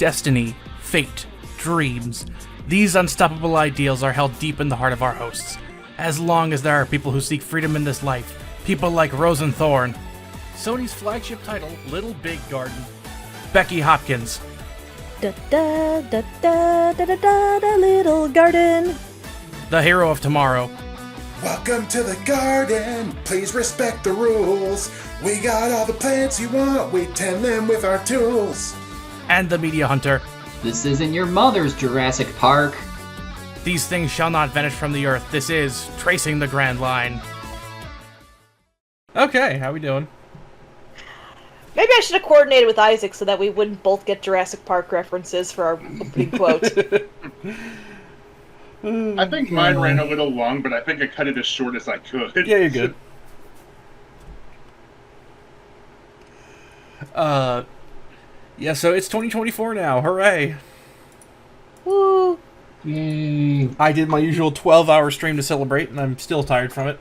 destiny, fate, dreams. These unstoppable ideals are held deep in the heart of our hosts. As long as there are people who seek freedom in this life, people like Rose and Thorn. Sony's flagship title, Little Big Garden. Becky Hopkins. Da da da da da da da da little garden. The Hero of Tomorrow. Welcome to the garden, please respect the rules. We got all the plants you want, we tend them with our tools. And the Media Hunter. This isn't your mother's Jurassic Park. These things shall not vanish from the earth. This is Tracing the Grand Line. Okay, how we doing? Maybe I should have coordinated with Isaac so that we wouldn't both get Jurassic Park references for our opening quote. I think mine ran a little long, but I think I cut it as short as I could. Yeah, you're good. Yeah, so it's 2024 now. Hooray. Woo! Yay. I did my usual 12-hour stream to celebrate, and I'm still tired from it.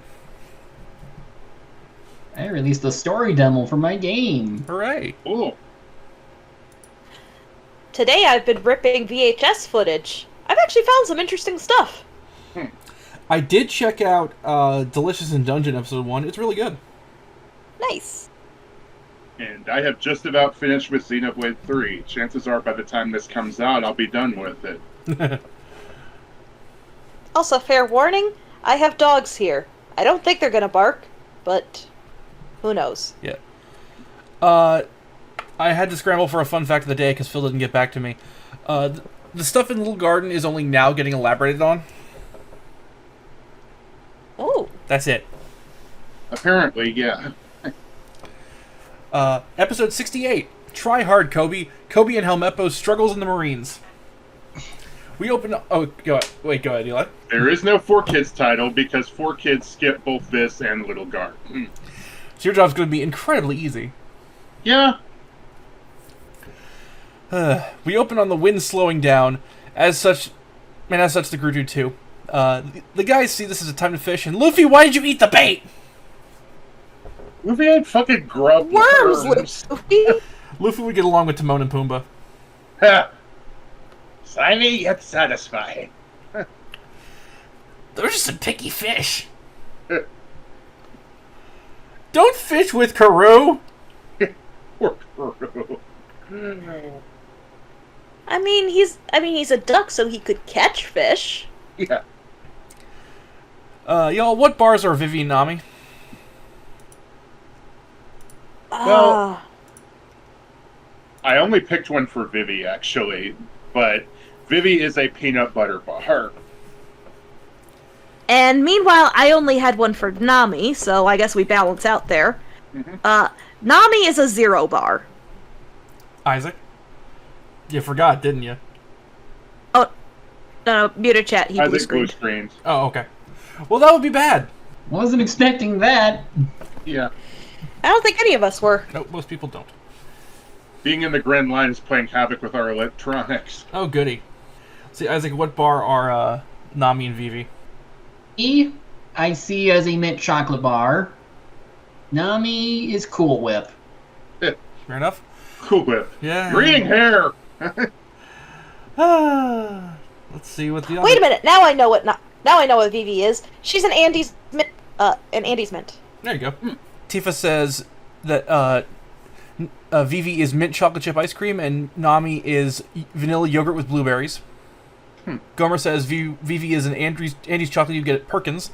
I released a story demo for my game. Hooray. Cool. Today I've been ripping VHS footage. I've actually found some interesting stuff. I did check out Delicious in Dungeon Episode 1. It's really good. Nice. And I have just about finished with Xenoblade 3. Chances are by the time this comes out, I'll be done with it. Also, fair warning, I have dogs here. I don't think they're gonna bark, but who knows? Yeah. I had to scramble for a fun fact of the day because Phil didn't get back to me. The stuff in Little Garden is only now getting elaborated on. Oh. That's it. Apparently, yeah. Episode 68. Try hard, Koby. Koby and Helmeppo's struggles in the Marines. We open... Oh, go ahead. Wait, go ahead, Eli. There is no 4Kids title because 4Kids skip both this and Little Garden. So your job's going to be incredibly easy. Yeah. We open on the wind slowing down. As such, the crew do too. The guys see this as a time to fish, and Luffy, why did you eat the bait? Luffy ain't fucking grub Worms, Luffy! Luffy would get along with Timon and Pumbaa. Ha! Slimy yet satisfying. Those are some picky fish. Don't fish with Karoo! Poor Kuro. I mean, he's a duck, so he could catch fish. Yeah. Y'all, what bars are Vivi and Nami? Well, I only picked one for Vivi, actually, but Vivi is a peanut butter bar. And meanwhile, I only had one for Nami, so I guess we balance out there. Mm-hmm. Nami is a 0 bar. Isaac? You forgot, didn't you? Oh, no, muted chat, he blue Isaac blue screened. screened. Oh, okay. Well, that would be bad. Wasn't expecting that. Yeah. I don't think any of us were. Nope, most people don't. Being in the Grand Line is playing havoc with our electronics. Oh, goody. See, Isaac, what bar are Nami and Vivi? E, I see as a mint chocolate bar. Nami is Cool Whip. Fair enough. Cool Whip. Yeah. You're eating hair! Let's see what the other... Wait a minute, now I know what Vivi is. She's an Andy's mint. There you go. Tifa says that Vivi is mint chocolate chip ice cream and Nami is vanilla yogurt with blueberries. Gomer says Vivi is an Andy's chocolate you get at Perkins,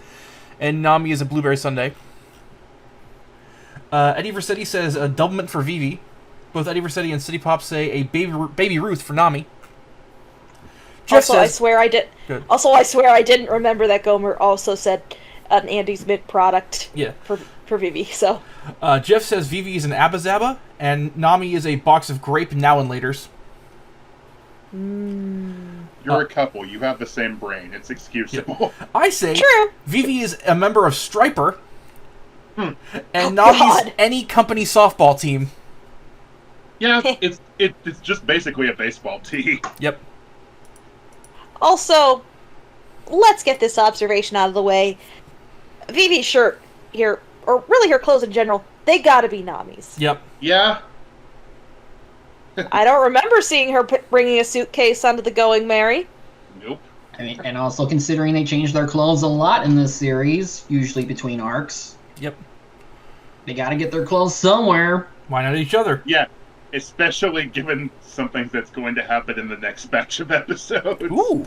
and Nami is a blueberry sundae. Eddie Versetti says a double mint for Vivi. Both Eddie Versetti and City Pop say a baby Ruth for Nami. Jeff I says, swear I did. Good. Also, I swear I didn't remember that Gomer also said an Andy's mint product. Yeah. For Vivi. So. Jeff says Vivi is an Abba Zaba, and Nami is a box of grape now and laters. You're a couple. You have the same brain. It's excusable. I say True. Vivi is a member of Striper, and God. Nami's any company softball team. Yeah, it's just basically a baseball team. Yep. Also, let's get this observation out of the way. Vivi's shirt here, or really her clothes in general, they gotta be Nami's. Yep. Yeah. I don't remember seeing her bringing a suitcase onto the Going Merry. Nope. I mean, and also considering they change their clothes a lot in this series, usually between arcs. Yep. They gotta get their clothes somewhere. Why not each other? Yeah, especially given something that's going to happen in the next batch of episodes. Ooh.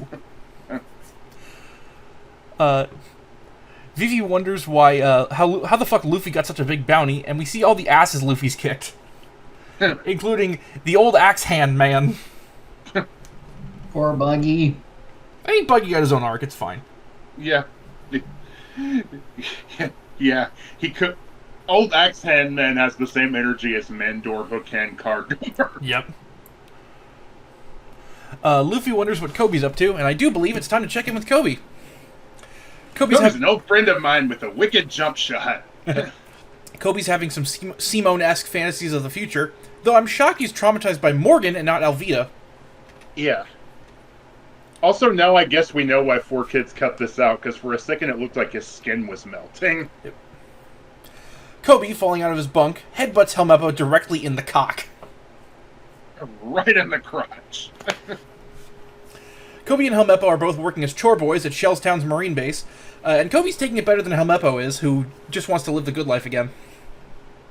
Vivi wonders why, how the fuck Luffy got such a big bounty, and we see all the asses Luffy's kicked. Including the old axe hand man. Poor Buggy. I think Buggy got his own arc, it's fine. Yeah. Yeah, he could... Old Axe Hand Man has the same energy as Mandor Hook Hand Cardor. Yep. Luffy wonders what Koby's up to, and I do believe it's time to check in with Koby. Koby's an old friend of mine with a wicked jump shot. Koby's having some Simone-esque fantasies of the future, though I'm shocked he's traumatized by Morgan and not Alvida. Yeah. Also, now I guess we know why 4Kids cut this out, because for a second it looked like his skin was melting. Yep. Koby, falling out of his bunk, headbutts Helmeppo directly in the cock. Right in the crotch. Koby and Helmeppo are both working as chore boys at Shellstown's Marine base, and Koby's taking it better than Helmeppo is, who just wants to live the good life again.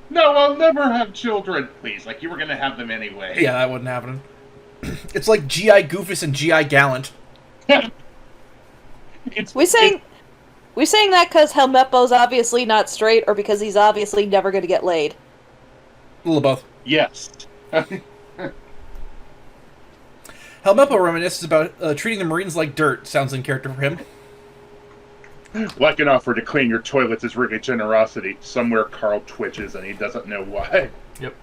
No, I'll never have children. Please, like you were going to have them anyway. Yeah, that wasn't happening. It's like G.I. Goofus and G.I. Gallant. We saying that because Helmeppo's obviously not straight, or because he's obviously never going to get laid? A little of both. Yes. Helmeppo reminisces about treating the Marines like dirt. Sounds in character for him. Like an offer to clean your toilets is really generosity. Somewhere Carl twitches and he doesn't know why. Yep.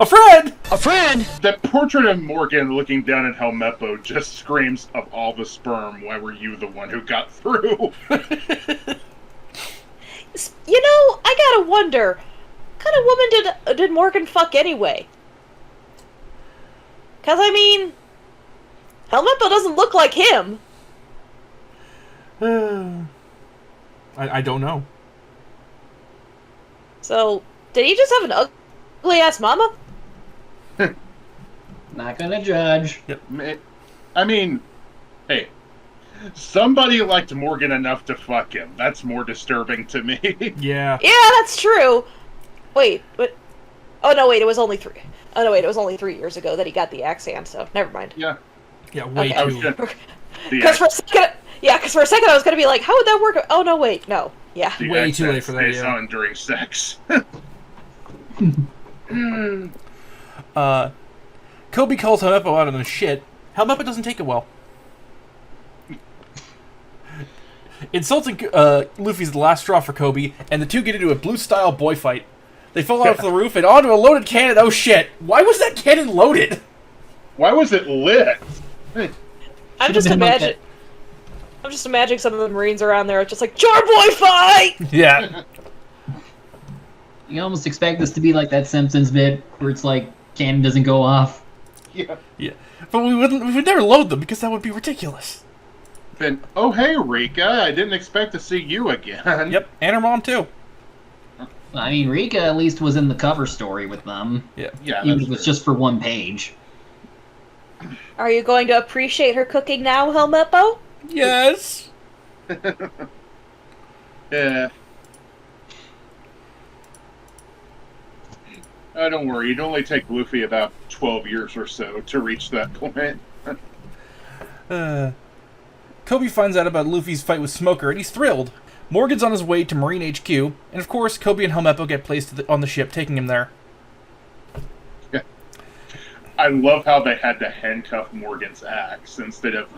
A friend! A friend! That portrait of Morgan looking down at Helmeppo just screams, of all the sperm, why were you the one who got through? You know, I gotta wonder, what kind of woman did Morgan fuck anyway? Because, I mean, Helmeppo doesn't look like him. I don't know. So, did he just have an ugly-ass mama? Not gonna judge. Yep. I mean, hey, somebody liked Morgan enough to fuck him. That's more disturbing to me. Yeah. Yeah, that's true. Wait, but... Oh, no, wait, it was only 3... Oh, no, wait, it was only 3 years ago that he got the axe hand, so never mind. Yeah. Yeah, way Okay. too... Because for a second I was gonna be like, how would that work? Oh, no, wait, no. Yeah. Way too late for that, stays yeah. on during sex. Koby calls Helmeppo out on his shit. Helmeppo doesn't take it well. Insulting Luffy's the last straw for Koby, and the two get into a blue-style boy fight. They fall off the roof and onto a loaded cannon. Oh shit! Why was that cannon loaded? Why was it lit? I'm just imagining some of the Marines around there just like, chore boy fight! Yeah. You almost expect this to be like that Simpsons bit where it's like cannon doesn't go off. Yeah. Yeah. But we would never load them because that would be ridiculous. Then, oh hey Rika, I didn't expect to see you again. Yep, and her mom too. I mean, Rika at least was in the cover story with them. Yeah. Yeah, Even that's if it's true. just for one page. Are you going to appreciate her cooking now, Helmeppo? Yes. Yeah. Don't worry, it'd only take Luffy about 12 years or so to reach that point. Koby finds out about Luffy's fight with Smoker, and he's thrilled. Morgan's on his way to Marine HQ, and of course, Koby and Helmeppo get placed on the ship, taking him there. I love how they had to handcuff Morgan's axe instead of,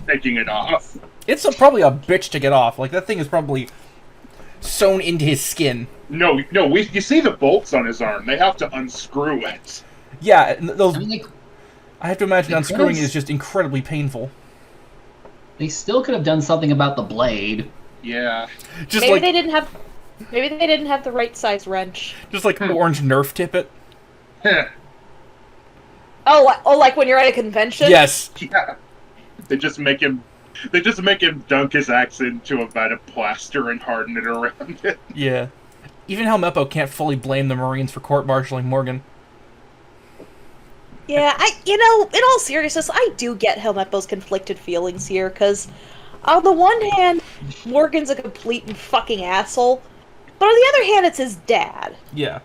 taking it off. It's probably a bitch to get off. Like, that thing is probably sewn into his skin. No, you see the bolts on his arm. They have to unscrew it. Yeah, and those... I mean, I have to imagine unscrewing it Because- is just incredibly painful. they still could have done something about the blade. Yeah. Just Maybe like they didn't have the right size wrench. just like orange Nerf tippet. Oh, like when you're at a convention? Yes. Yeah. They just make him dunk his axe into a vat of plaster and harden it around it. Yeah. Even Helmeppo can't fully blame the Marines for court-martialing Morgan. Yeah, in all seriousness, I do get Helmeppo's conflicted feelings here, because on the one hand, Morgan's a complete and fucking asshole, but on the other hand, it's his dad. Yeah.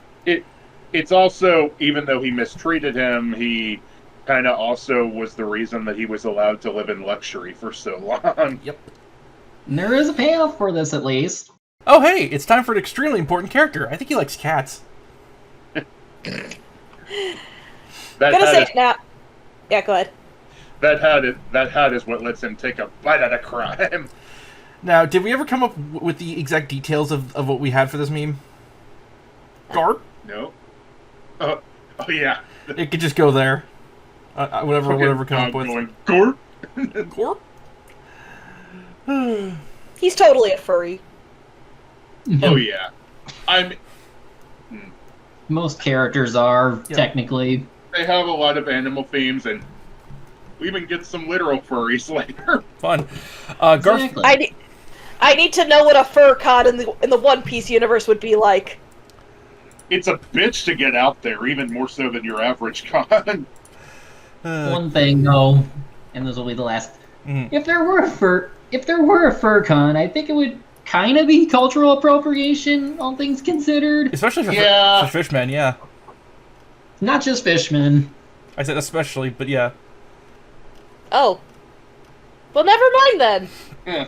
It's also, even though he mistreated him, he kind of also was the reason that he was allowed to live in luxury for so long. Yep. And there is a payoff for this, at least. Oh, hey, it's time for an extremely important character. I think he likes cats. Gonna say it now. Yeah, go ahead. That hat is what lets him take a bite out of crime. Now, did we ever come up with the exact details of what we had for this meme? Garp? No. Oh yeah. It could just go there. Whatever come up with. Going, Gorp? Gorp? He's totally a furry. Oh yeah. Most characters are, technically. They have a lot of animal themes, and we even get some literal furries later. Fun. Exactly. I need to know what a fur con in the One Piece universe would be like. It's a bitch to get out there, even more so than your average con. One thing, though, and this will be the last. If there were a fur con, I think it would kind of be cultural appropriation, all things considered. Especially for fishmen, yeah. Not just fishmen. I said especially, but yeah. Oh. Well, never mind then.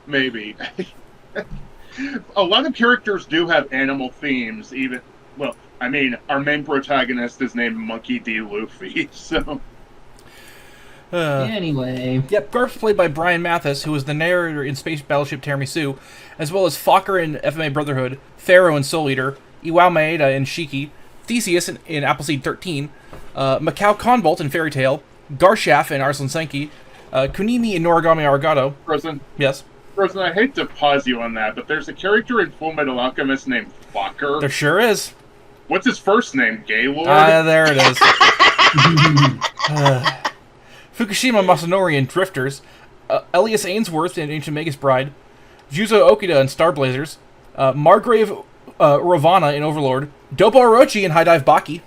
Maybe. A lot of characters do have animal themes, even... Well, I mean, our main protagonist is named Monkey D. Luffy, so... Anyway. Yep, Garp's played by Brian Mathis, who was the narrator in Space Battleship Tiramisu, as well as Fokker in FMA Brotherhood, Pharaoh in Soul Eater, Iwao Maeda in Shiki, Theseus in Appleseed 13, Macau Conbolt in Fairy Tail, Garshaf in Arslan Senki, Kunimi in Noragami Arigato. Frozen? Yes? Frozen, I hate to pause you on that, but there's a character in Full Metal Alchemist named Fokker. There sure is. What's his first name? Gaylord? There it is. Fukushima Masanori in Drifters, Elias Ainsworth in Ancient Magus Bride, Juzo Okida in Star Blazers, Margrave Ravana in Overlord, Dopo Orochi in High Dive Baki,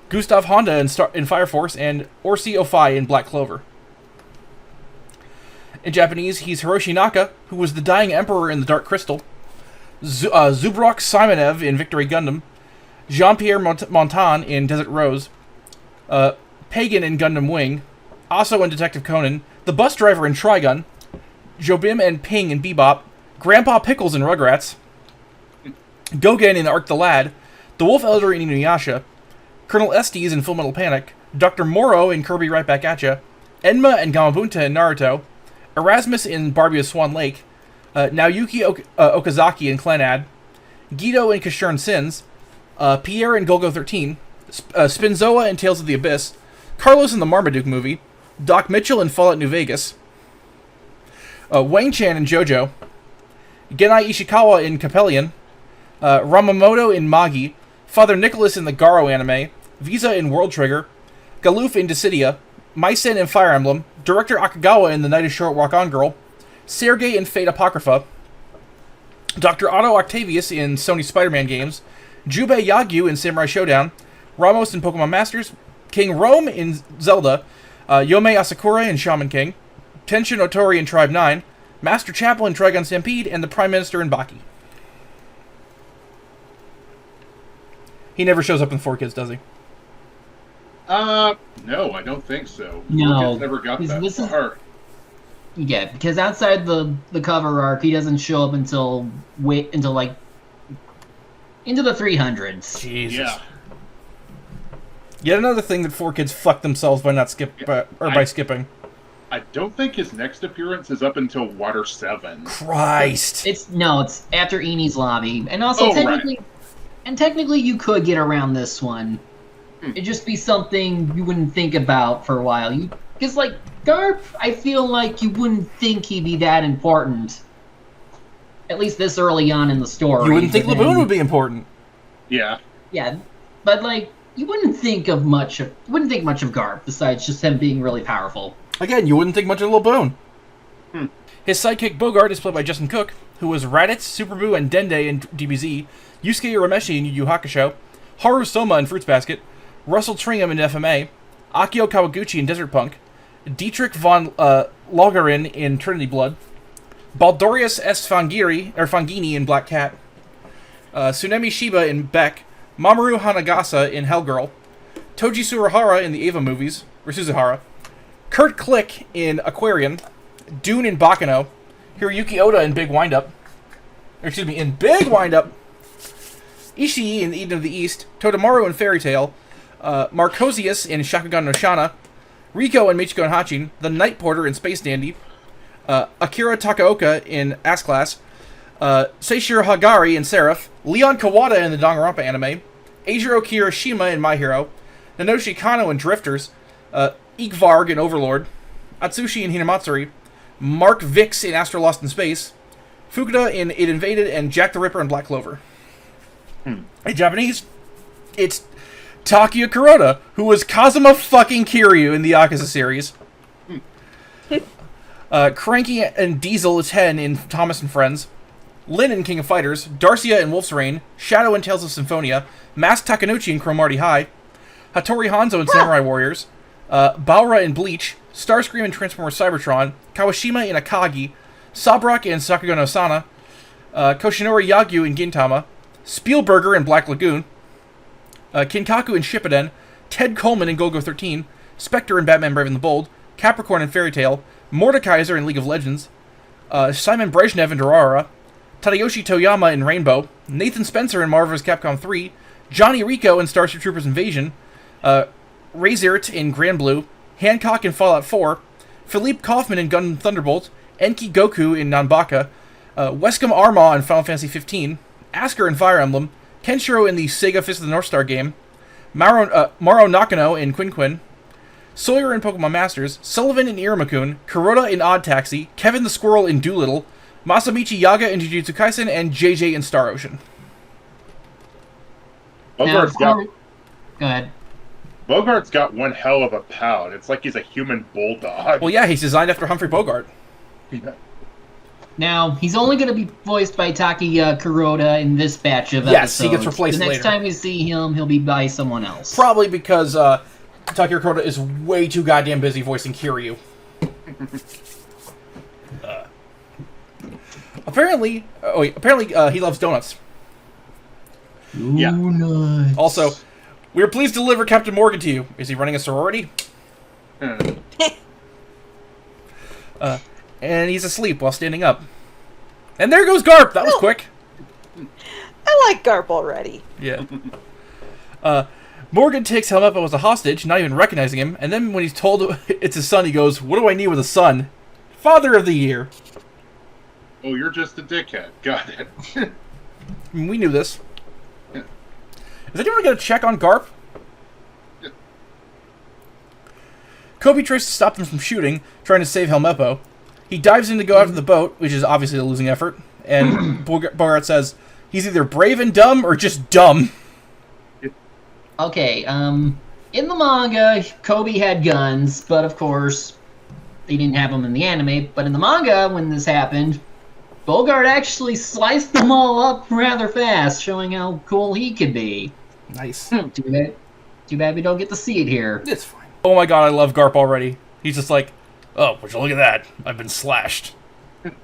Gustav Honda in Fire Force, and Orsi Ofai in Black Clover. In Japanese, he's Hiroshi Naka, who was the Dying Emperor in The Dark Crystal, Zubrok Simonev in Victory Gundam, Jean-Pierre Montan in Desert Rose, Pagan in Gundam Wing, also in Detective Conan, the bus driver in Trigun, Jobim and Ping in Bebop, Grandpa Pickles in Rugrats, Gogen in Arc the Lad, the Wolf Elder in Inuyasha, Colonel Estes in Full Metal Panic, Dr. Moro in Kirby Right Back At Ya, Enma and Gamabunta in Naruto, Erasmus in Barbie of Swan Lake, Naoyuki Okazaki in Clanad, Guido in Kashurn Sins, Pierre in Golgo 13, Spinzoa in Tales of the Abyss, Carlos in the Marmaduke movie, Doc Mitchell in Fallout New Vegas, Wang Chan in JoJo, Genai Ishikawa in Capellion, Ramamoto in Magi, Father Nicholas in the Garo anime, Visa in World Trigger, Galoof in Dissidia, Maisen in Fire Emblem, Director Akagawa in The Night is Short Walk On Girl, Sergei in Fate Apocrypha, Dr. Otto Octavius in Sony Spider-Man games, Jubei Yagyu in Samurai Showdown, Ramos in Pokemon Masters, King Rome in Zelda, Yomei Asakura in Shaman King, Tenshin Otori in Tribe 9, Master Chapel in Trigun Stampede, and the Prime Minister in Baki. He never shows up in 4Kids, does he? No, I don't think so. No. Never got that far. Yeah, because outside the cover arc, he doesn't show up until into the 300s. Jesus. Yeah. Yet another thing that 4Kids fucked themselves by not by skipping. I don't think his next appearance is up until Water 7. Christ. It's after Eni's Lobby, and also technically you could get around this one. It'd just be something you wouldn't think about for a while. Because Garp, I feel like you wouldn't think he'd be that important. At least this early on in the story. You wouldn't think Laboon would be important. Yeah. Yeah, but you wouldn't think much of Garp besides just him being really powerful. Again, you wouldn't think much of Laboon. His sidekick Bogart is played by Justin Cook, who was Raditz, Superboo, and Dende in DBZ, Yusuke Urameshi in Yu Yu Hakusho, Haru Soma in Fruits Basket, Russell Tringham in FMA, Akio Kawaguchi in Desert Punk, Dietrich von Logarin in Trinity Blood, Baldorius S. Fangini in Black Cat, Tsunemi Shiba in Beck, Mamoru Hanagasa in Hellgirl, Toji Suruhara in the Eva movies, or Suzuhara, Kurt Klick in Aquarian, Dune in Bakano, Hiroyuki Oda in Big Windup, in Big Windup, Ishii in Eden of the East, Totemaru in Fairy Tail, Marcosius in Shakugan no Shana, Riko in Michiko and Hachin, The Night Porter in Space Dandy, Akira Takaoka in Ass Class, Seishiro Hagari in Seraph, Leon Kawada in the Danganronpa anime, Eijiro Kirishima in My Hero, Nanoshi Kano in Drifters, Ikvarg in Overlord, Atsushi in Hinamatsuri, Mark Vix in Astro Lost in Space, Fukuda in It Invaded, and Jack the Ripper in Black Clover. In Japanese, it's Takuya Kuroda, who was Kazuma fucking Kiryu in the Yakuza series. Cranky and Diesel is Hen in Thomas and Friends, Lin in King of Fighters, Darcia in Wolf's Rain, Shadow in Tales of Symphonia, Mask Takenouchi in Cromartie High, Hattori Hanzo in Samurai Warriors, Baura in Bleach, Starscream in Transformers Cybertron, Kawashima in Akagi, Sabrak in Sakuga no Sana, Koshinori Yagyu in Gintama, Spielberger in Black Lagoon, Kinkaku in Shippuden, Ted Coleman in Golgo 13, Spectre in Batman Brave and the Bold, Capricorn in Fairy Tail, Mordekaiser in League of Legends, Simon Brezhnev in Durara, Tadayoshi Toyama in Rainbow, Nathan Spencer in Marvel's Capcom 3, Johnny Rico in Starship Troopers Invasion, Razert in Grand Blue, Hancock in Fallout 4, Philippe Kaufman in Gundam Thunderbolt, Enki Goku in Nanbaka, Wescom Armaw in Final Fantasy 15, Asker in Fire Emblem, Kenshiro in the Sega Fist of the North Star game, Maro Nakano in Quin, Sawyer in Pokemon Masters, Sullivan in Iruma-kun, Kuroda in Odd Taxi, Kevin the Squirrel in Doolittle, Masamichi Yaga in Jujutsu Kaisen, and JJ in Star Ocean. Bogart's got, Go ahead. Bogart's got one hell of a pout. It's like he's a human bulldog. Well, yeah, he's designed after Humphrey Bogart. Yeah. Now, he's only going to be voiced by Takuya Kuroda in this batch of Yes, episodes. he gets replaced The next later. time we see him, he'll be by someone else. Probably because Takuya Kuroda is way too goddamn busy voicing Kiryu. Apparently, he loves donuts. Yeah. Ooh, nice. Also, we are pleased to deliver Captain Morgan to you. Is he running a sorority? And he's asleep while standing up. And there goes Garp! That was quick. I like Garp already. Yeah. Morgan takes Helmeppo as a hostage, not even recognizing him, and then when he's told it's his son, he goes, "What do I need with a son? Father of the Year." Oh, you're just a dickhead. Got it. I mean, we knew this. Is anyone going to check on Garp? Yeah. Koby tries to stop them from shooting, trying to save Helmeppo. He dives in to go after the boat, which is obviously a losing effort, and Bogart says he's either brave and dumb or just dumb. Okay, in the manga, Koby had guns, but of course, they didn't have them in the anime. But in the manga, when this happened, Bogart actually sliced them all up rather fast, showing how cool he could be. Nice. Too bad we don't get to see it here. It's fine. Oh my god, I love Garp already. He's just like, oh, would you look at that? I've been slashed.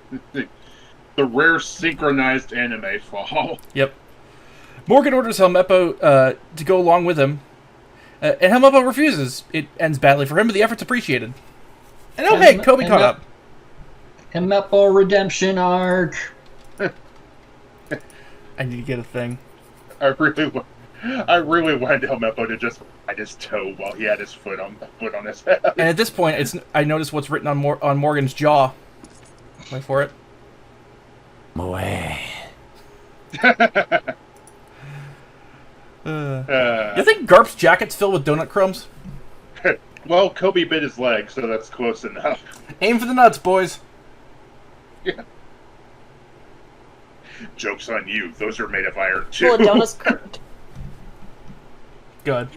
The rare synchronized anime fall. Yep. Morgan orders Helmeppo to go along with him, and Helmeppo refuses. It ends badly for him, but the effort's appreciated. And oh, hey, Koby caught up. Helmeppo redemption arc. I need to get a thing. I really wanted Helmeppo to just ride his toe while he had his foot on his head. And at this point, I noticed what's written on Morgan's jaw. Wait for it. Moe. You think Garp's jacket's filled with donut crumbs? Well, Koby bit his leg, so that's close enough. Aim for the nuts, boys. Yeah. Joke's on you. Those are made of iron, too. Full of donuts. Good.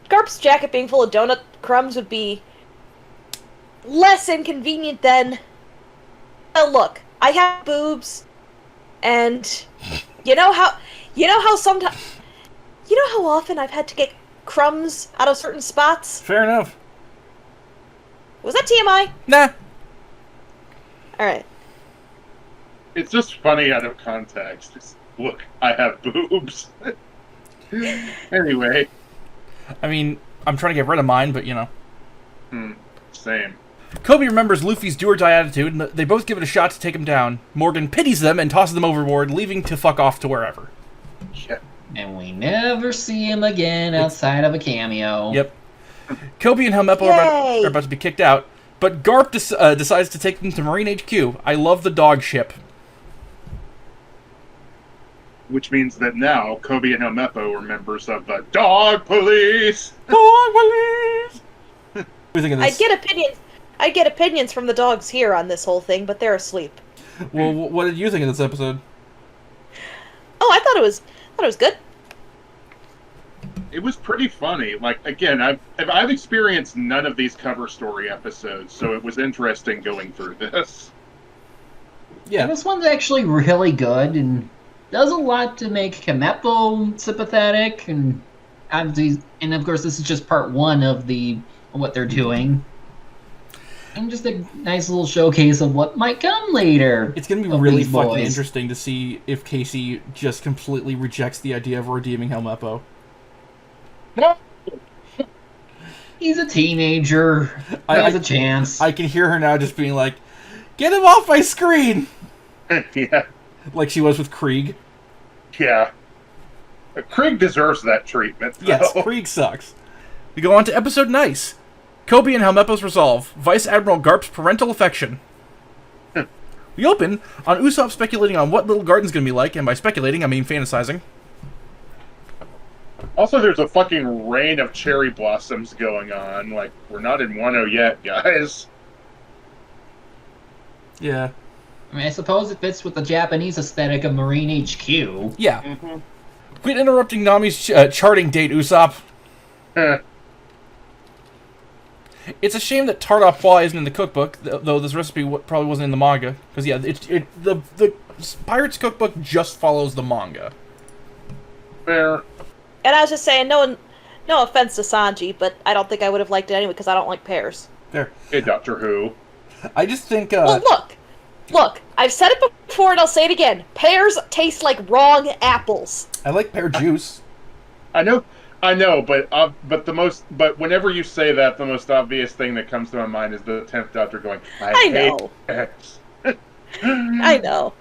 Garp's jacket being full of donut crumbs would be less inconvenient than... look, I have boobs, and you know how sometimes You know how often I've had to get crumbs out of certain spots? Fair enough. Was that TMI? Nah. Alright. It's just funny out of context. It's, look, I have boobs. Anyway. I mean, I'm trying to get rid of mine, but you know. Same. Koby remembers Luffy's do-or-die attitude, and they both give it a shot to take him down. Morgan pities them and tosses them overboard, leaving to fuck off to wherever. Yeah. And we never see him again outside of a cameo. Yep. Koby and Helmeppo are about to be kicked out, but Garp decides to take them to Marine HQ. I love the dog ship. Which means that now Koby and Helmeppo are members of the Dog Police. Dog Police. What do you think of this? I'd get opinions from the dogs here on this whole thing, but they're asleep. Well, what did you think of this episode? Oh, I thought it was good. It was pretty funny. Like, again, I've experienced none of these cover story episodes, so it was interesting going through this. Yeah. And this one's actually really good and does a lot to make Helmeppo sympathetic, and of course this is just part one of what they're doing. And just a nice little showcase of what might come later. It's going to be really fucking interesting to see if Casey just completely rejects the idea of redeeming Helmeppo. No! He's a teenager. He has a chance. I can hear her now just being like, get him off my screen! Yeah. Like she was with Krieg. Yeah. Krieg deserves that treatment, though. Yes, Krieg sucks. We go on to episode Nice. Koby and Helmeppo's resolve. Vice Admiral Garp's parental affection. We open on Usopp speculating on what Little Garden's gonna be like, and by speculating, I mean fantasizing. Also, there's a fucking rain of cherry blossoms going on. Like, we're not in Wano yet, guys. Yeah. I mean, I suppose it fits with the Japanese aesthetic of Marine HQ. Yeah. Mm-hmm. Quit interrupting Nami's charting date, Usopp. It's a shame that tart au pois isn't in the cookbook, though this recipe probably wasn't in the manga. Because, yeah, the Pirate's Cookbook just follows the manga. Fair. And I was just saying, no offense to Sanji, but I don't think I would have liked it anyway because I don't like pears. There. Hey, Doctor Who. I just think. Well, look. I've said it before, and I'll say it again. Pears taste like wrong apples. I like pear juice. I know, but whenever you say that, the most obvious thing that comes to my mind is the 10th Doctor going, I know. Hate pears. I know.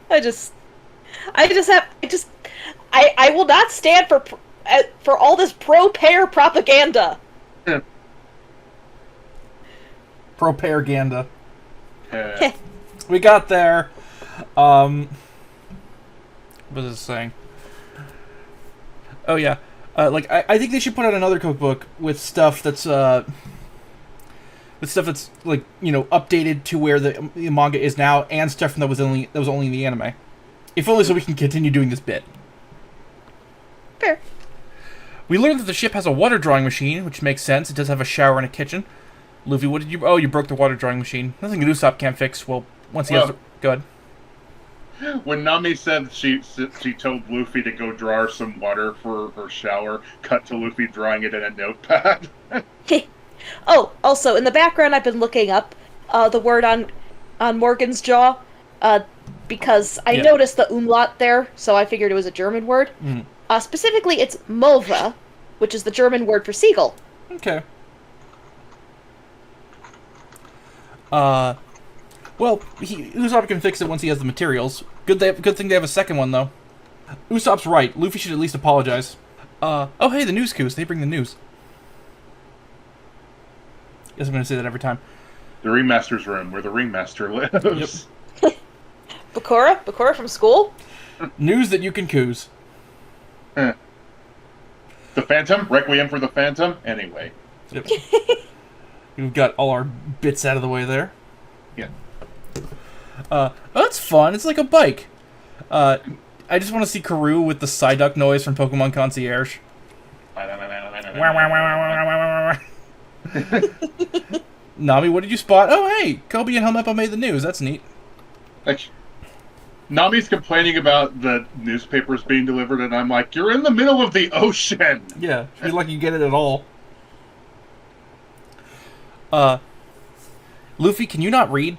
I will not stand for all this pro-pear propaganda. Pro-pear-ganda. We got there. What was it saying? Oh yeah. I think they should put out another cookbook with stuff that's like, you know, updated to where the manga is now, and stuff that was only in the anime. If only so we can continue doing this bit. Fair. We learned that the ship has a water drawing machine, which makes sense. It does have a shower and a kitchen. Luffy, what did you... Oh, you broke the water drawing machine. Nothing that Usopp can't fix. Well, once he has... Good. When Nami said she told Luffy to go draw her some water for her shower, cut to Luffy drawing it in a notepad. Oh, also, in the background I've been looking up the word on Morgan's jaw, because I noticed the umlaut there, so I figured it was a German word. Mm. Specifically, it's Mova, which is the German word for seagull. Okay. Well, Usopp can fix it once he has the materials. Good thing they have a second one, though. Usopp's right. Luffy should at least apologize. Oh, hey, the news coos. They bring the news. Guess I'm going to say that every time. The Ringmaster's room, where the Ringmaster lives. Yep. Bakura from school? News that you can coos. The Phantom? Requiem for the Phantom? Anyway. Yep. We've got all our bits out of the way there. Yeah. Oh, that's fun. It's like a bike. I just want to see Karoo with the Psyduck noise from Pokemon Concierge. Nami, what did you spot? Oh, hey! Koby and Helmeppo made the news. That's neat. Nami's complaining about the newspapers being delivered, and I'm like, you're in the middle of the ocean! Yeah, you're lucky you get it at all. Luffy, can you not read?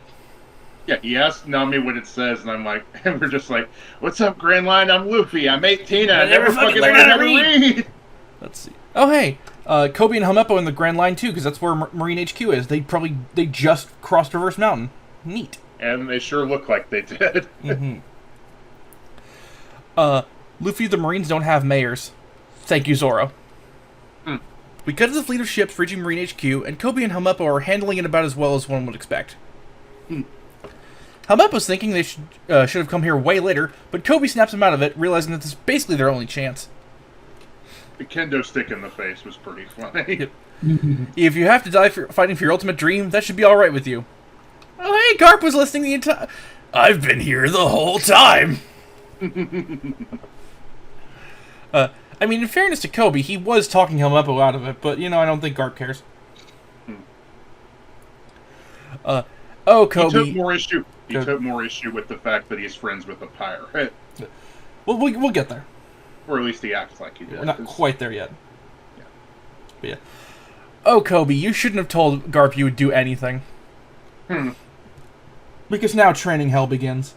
Yeah, he asked Nami what it says, and I'm like, and we're just like, what's up, Grand Line? I'm Luffy. I'm 18. I never fucking learned how to read. Let's see. Oh, hey. Koby and Helmeppo in the Grand Line, too, because that's where Marine HQ is. They just crossed Reverse Mountain. Neat. And they sure look like they did. Mm-hmm. Luffy, the Marines don't have mayors. Thank you, Zoro. We cut to the fleet of ships reaching Marine HQ, and Koby and Helmeppo are handling it about as well as one would expect. Helmeppo's thinking they should have come here way later, but Koby snaps him out of it, realizing that this is basically their only chance. The kendo stick in the face was pretty funny. Yep. If you have to die fighting for your ultimate dream, that should be alright with you. Oh, hey, Garp was listening the entire... I've been here the whole time! I mean, in fairness to Koby, he was talking Helmeppo out of it, but, I don't think Garp cares. Koby... He took more issue with the fact that he's friends with a pirate. Well, we'll get there. Or at least he acts like he did. We're not quite there yet. Yeah. Koby, you shouldn't have told Garp you would do anything. Because now training hell begins.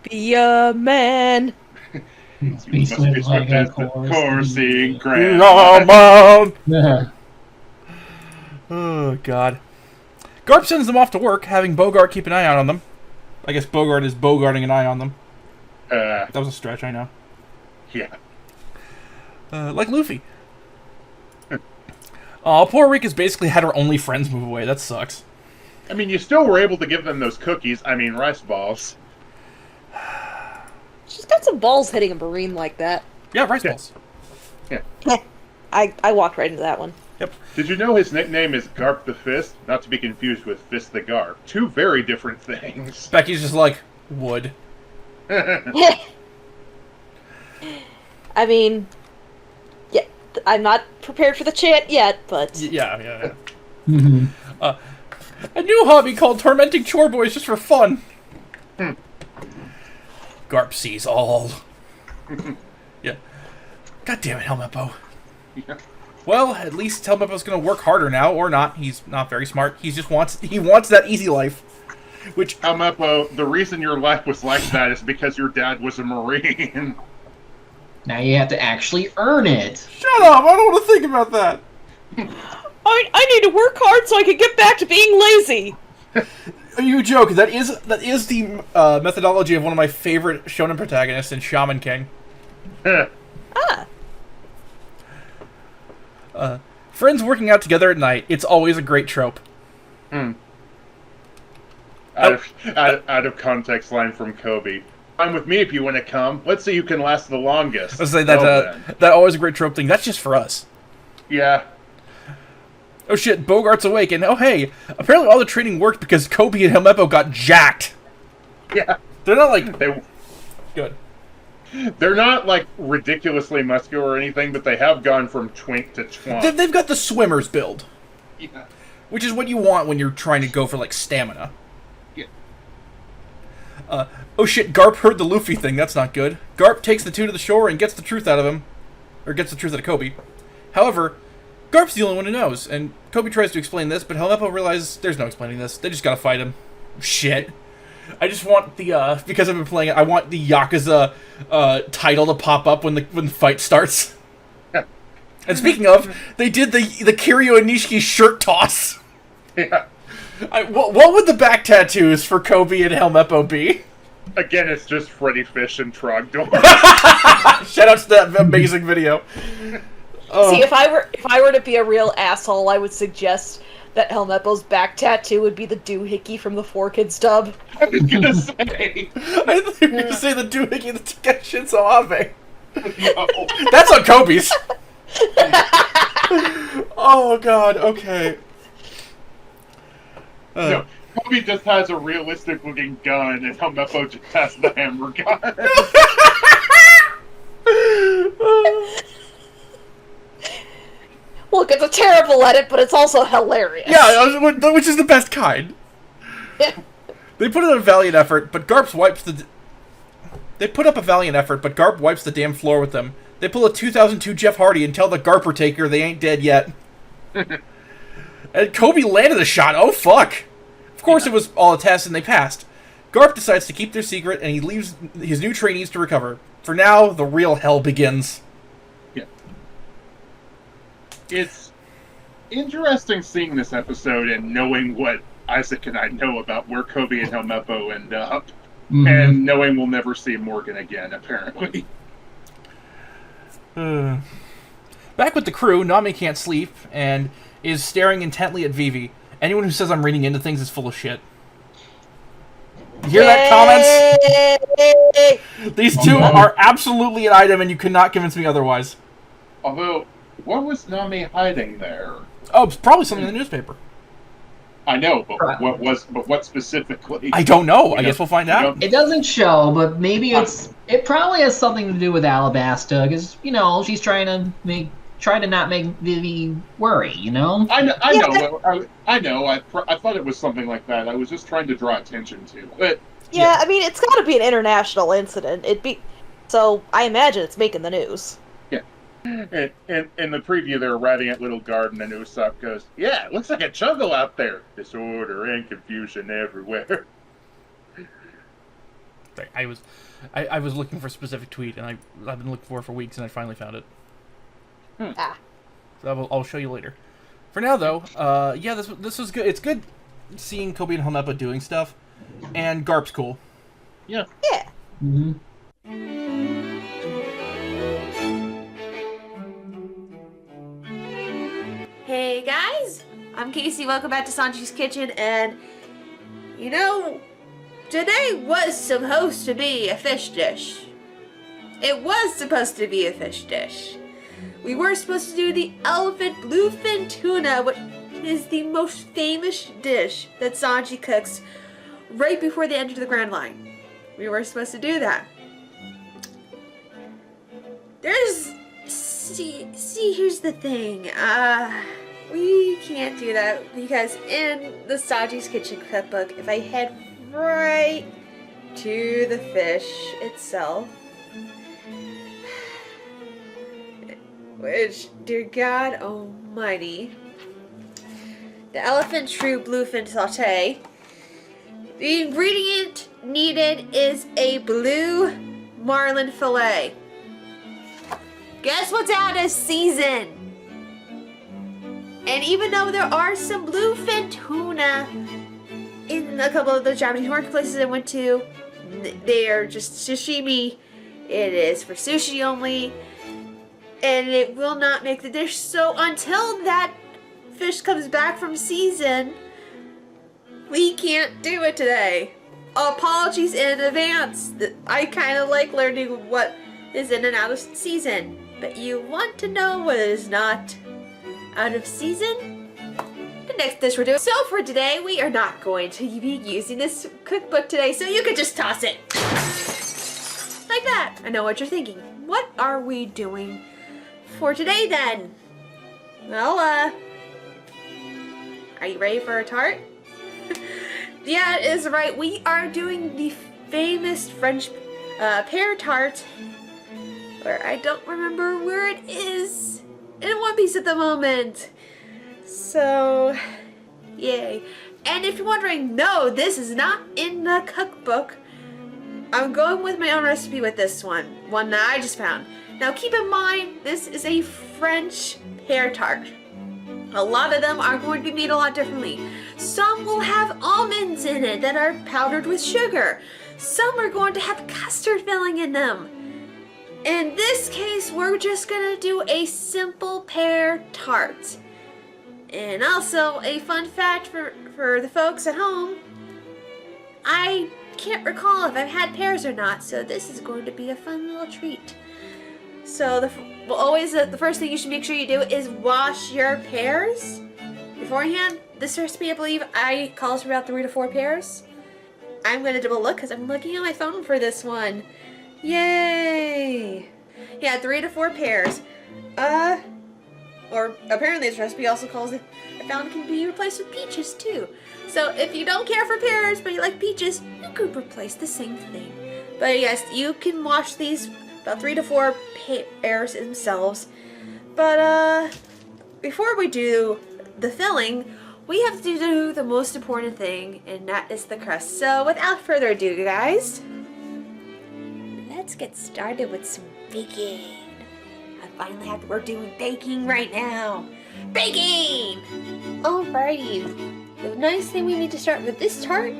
Be a man. Must be like a coursing grand. Yeah. Oh, God. Garp sends them off to work, having Bogart keep an eye out on them. I guess Bogart is bogarting an eye on them. That was a stretch, I know. Yeah. Like Luffy. Aw, poor Rika's basically had her only friends move away. That sucks. I mean, you still were able to give them those cookies. I mean, rice balls. She's got some balls hitting a Marine like that. Yeah, rice balls. Yeah. I walked right into that one. Yep. Did you know his nickname is Garp the Fist? Not to be confused with Fist the Garp. Two very different things. Becky's just like, wood. I mean, yeah, I'm not prepared for the chant yet, but... Yeah. A new hobby called tormenting chore boys just for fun. Garp sees all. Yeah. God damn it, Helmeppo. Yeah. Well, at least Helmeppo's gonna work harder now, or not. He's not very smart. He wants that easy life. Which Helmeppo, the reason your life was like that is because your dad was a Marine. Now you have to actually earn it. Shut up! I don't want to think about that. I need to work hard so I can get back to being lazy. You joke. That is the methodology of one of my favorite shonen protagonists in Shaman King. Friends working out together at night. It's always a great trope. Out of context line from Koby. Fine with me if you want to come. Let's see who can last the longest. I was saying that always a great trope thing. That's just for us. Yeah. Oh shit, Bogart's awake, and oh hey, apparently all the training worked because Koby and Helmeppo got jacked. Yeah. They're not like... Good. They're not, like, ridiculously muscular or anything, but they have gone from twink to twunk. They've got the swimmer's build. Yeah. Which is what you want when you're trying to go for, like, stamina. Yeah. Oh shit, Garp heard the Luffy thing, that's not good. Garp takes the two to the shore and gets the truth out of him. Or gets the truth out of Koby. However, Garp's the only one who knows, and Koby tries to explain this, but Helmeppo realizes there's no explaining this. They just gotta fight him. Shit. I just want the, because I've been playing it, I want the Yakuza, title to pop up when the fight starts. And speaking of, they did the Kiryu and Nishiki shirt toss. Yeah. What would the back tattoos for Koby and Helmeppo be? Again, it's just Freddy Fish and Trogdor. Shout out to that amazing video. See, if I were to be a real asshole, I would suggest that Helmeppo's back tattoo would be the doohickey from the 4Kids dub. I was gonna say. I thought you were gonna say the doohickey the Takeshi Shinzo Abe. No. That's on Kobe's. Oh god, okay. No, Koby just has a realistic looking gun, and Helmeppo just has the hammer gun. Look, it's a terrible edit, but it's also hilarious. Yeah, which is the best kind. They put in a valiant effort, but Garp wipes the They put up a valiant effort, but Garp wipes the damn floor with them. They pull a 2002 Jeff Hardy and tell the Garper taker they ain't dead yet. And Koby landed a shot. Oh, fuck. Of course it was all a test, and they passed. Garp decides to keep their secret, and he leaves his new trainees to recover. For now, the real hell begins. Yeah. It's interesting seeing this episode and knowing what Isaac and I know about where Koby and Helmeppo end up. Mm-hmm. And knowing we'll never see Morgan again, apparently. Back with the crew, Nami can't sleep and is staring intently at Vivi. Anyone who says I'm reading into things is full of shit. You hear that, comments? These two are absolutely an item, and you cannot convince me otherwise. Although, what was Nami hiding there? Oh, it's probably something in the newspaper. I know, but what specifically? I don't know. I guess we'll find out. It doesn't show, but maybe it probably has something to do with Alabasta, because she's trying to not make Vivi worry. I know. I thought it was something like that. I was just trying to draw attention to it. Yeah, I mean, it's got to be an international incident. So I imagine it's making the news. Yeah. In the preview, they were riding at Little Garden, and Usopp goes, "Yeah, it looks like a jungle out there. Disorder and confusion everywhere." I was looking for a specific tweet, and I've been looking for weeks, and I finally found it. So I'll show you later. For now, though, this was good. It's good seeing Koby and Helmeppo doing stuff, and Garp's cool. Yeah. Yeah. Mm-hmm. Hey guys, I'm Casey. Welcome back to Sanji's Kitchen, and today was supposed to be a fish dish. It was supposed to be a fish dish. We were supposed to do the elephant bluefin tuna, which is the most famous dish that Sanji cooks right before they enter the Grand Line. We were supposed to do that. Here's the thing. We can't do that because in the Sanji's Kitchen cookbook, if I head right to the fish itself, which, dear God almighty, the elephant true bluefin sauté, the ingredient needed is a blue marlin fillet. Guess what's out of season? And even though there are some bluefin tuna in a couple of the Japanese marketplaces I went to, they are just sashimi. It is for sushi only, and it will not make the dish. So until that fish comes back from season, we can't do it today. Apologies in advance. I kind of like learning what is in and out of season, but you want to know what is not out of season? The next dish we're doing. So for today, we are not going to be using this cookbook today, so you could just toss it. Like that. I know what you're thinking. What are we doing for today then? Well, are you ready for a tart? Yeah, it is right. We are doing the famous French pear tart, where I don't remember where it is in One Piece at the moment. So, yay. And if you're wondering, no, this is not in the cookbook. I'm going with my own recipe with this one that I just found. Now keep in mind, this is a French pear tart. A lot of them are going to be made a lot differently. Some will have almonds in it that are powdered with sugar. Some are going to have custard filling in them. In this case, we're just gonna do a simple pear tart. And also, a fun fact for the folks at home, I can't recall if I've had pears or not, so this is going to be a fun little treat. So the first thing you should make sure you do is wash your pears beforehand. This recipe, I believe, calls for about 3 to 4 pears. I'm gonna double look because I'm looking at my phone for this one. Yay! Yeah, 3 to 4 pears. Or apparently this recipe also calls it, I found it can be replaced with peaches too. So if you don't care for pears but you like peaches, you could replace the same thing But yes, you can wash these about 3 to 4 pairs themselves. But before we do the filling, we have to do the most important thing, and that is the crust. So without further ado, guys, let's get started with some baking. I finally have to work doing baking right now. Baking! Alrighty. The nice thing we need to start with this tart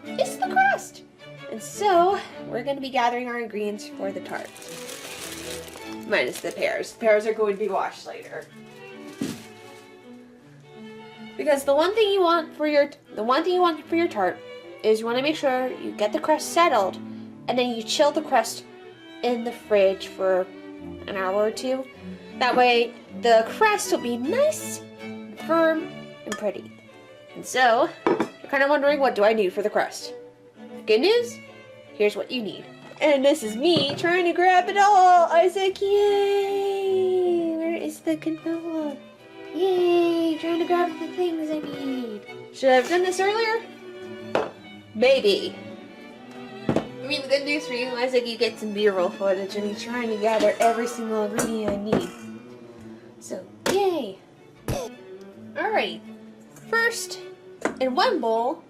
is the crust. And so, we're going to be gathering our ingredients for the tart. Minus the pears. The pears are going to be washed later. Because the one thing you want for your tart is you want to make sure you get the crust settled, and then you chill the crust in the fridge for an hour or two. That way, the crust will be nice, firm, and pretty. And so, you're kind of wondering, what do I need for the crust? Good news, here's what you need. And this is me trying to grab it all. Isaac, yay! Where is the canola? Yay! Trying to grab the things I need. Should I have done this earlier? Maybe. I mean, the good news for you, Isaac, you get some B-roll footage and he's trying to gather every single ingredient I need. So, yay! Alright. First, in one bowl,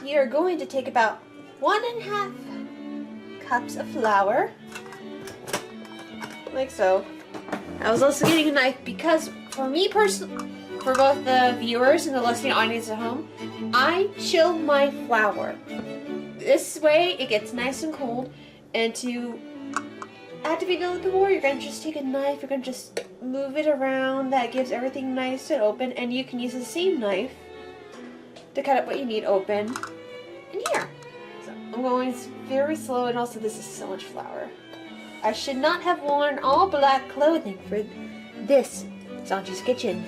you're going to take about 1.5 cups of flour, like so. I was also getting a knife because, for me personally, for both the viewers and the listening audience at home, I chill my flour. This way, it gets nice and cold, and to activate it a little bit more, you're going to just take a knife, you're going to just move it around. That gives everything nice and open, and you can use the same knife to cut up what you need open in here. So I'm going very slow, and also this is so much flour. I should not have worn all black clothing for this Sanji's kitchen.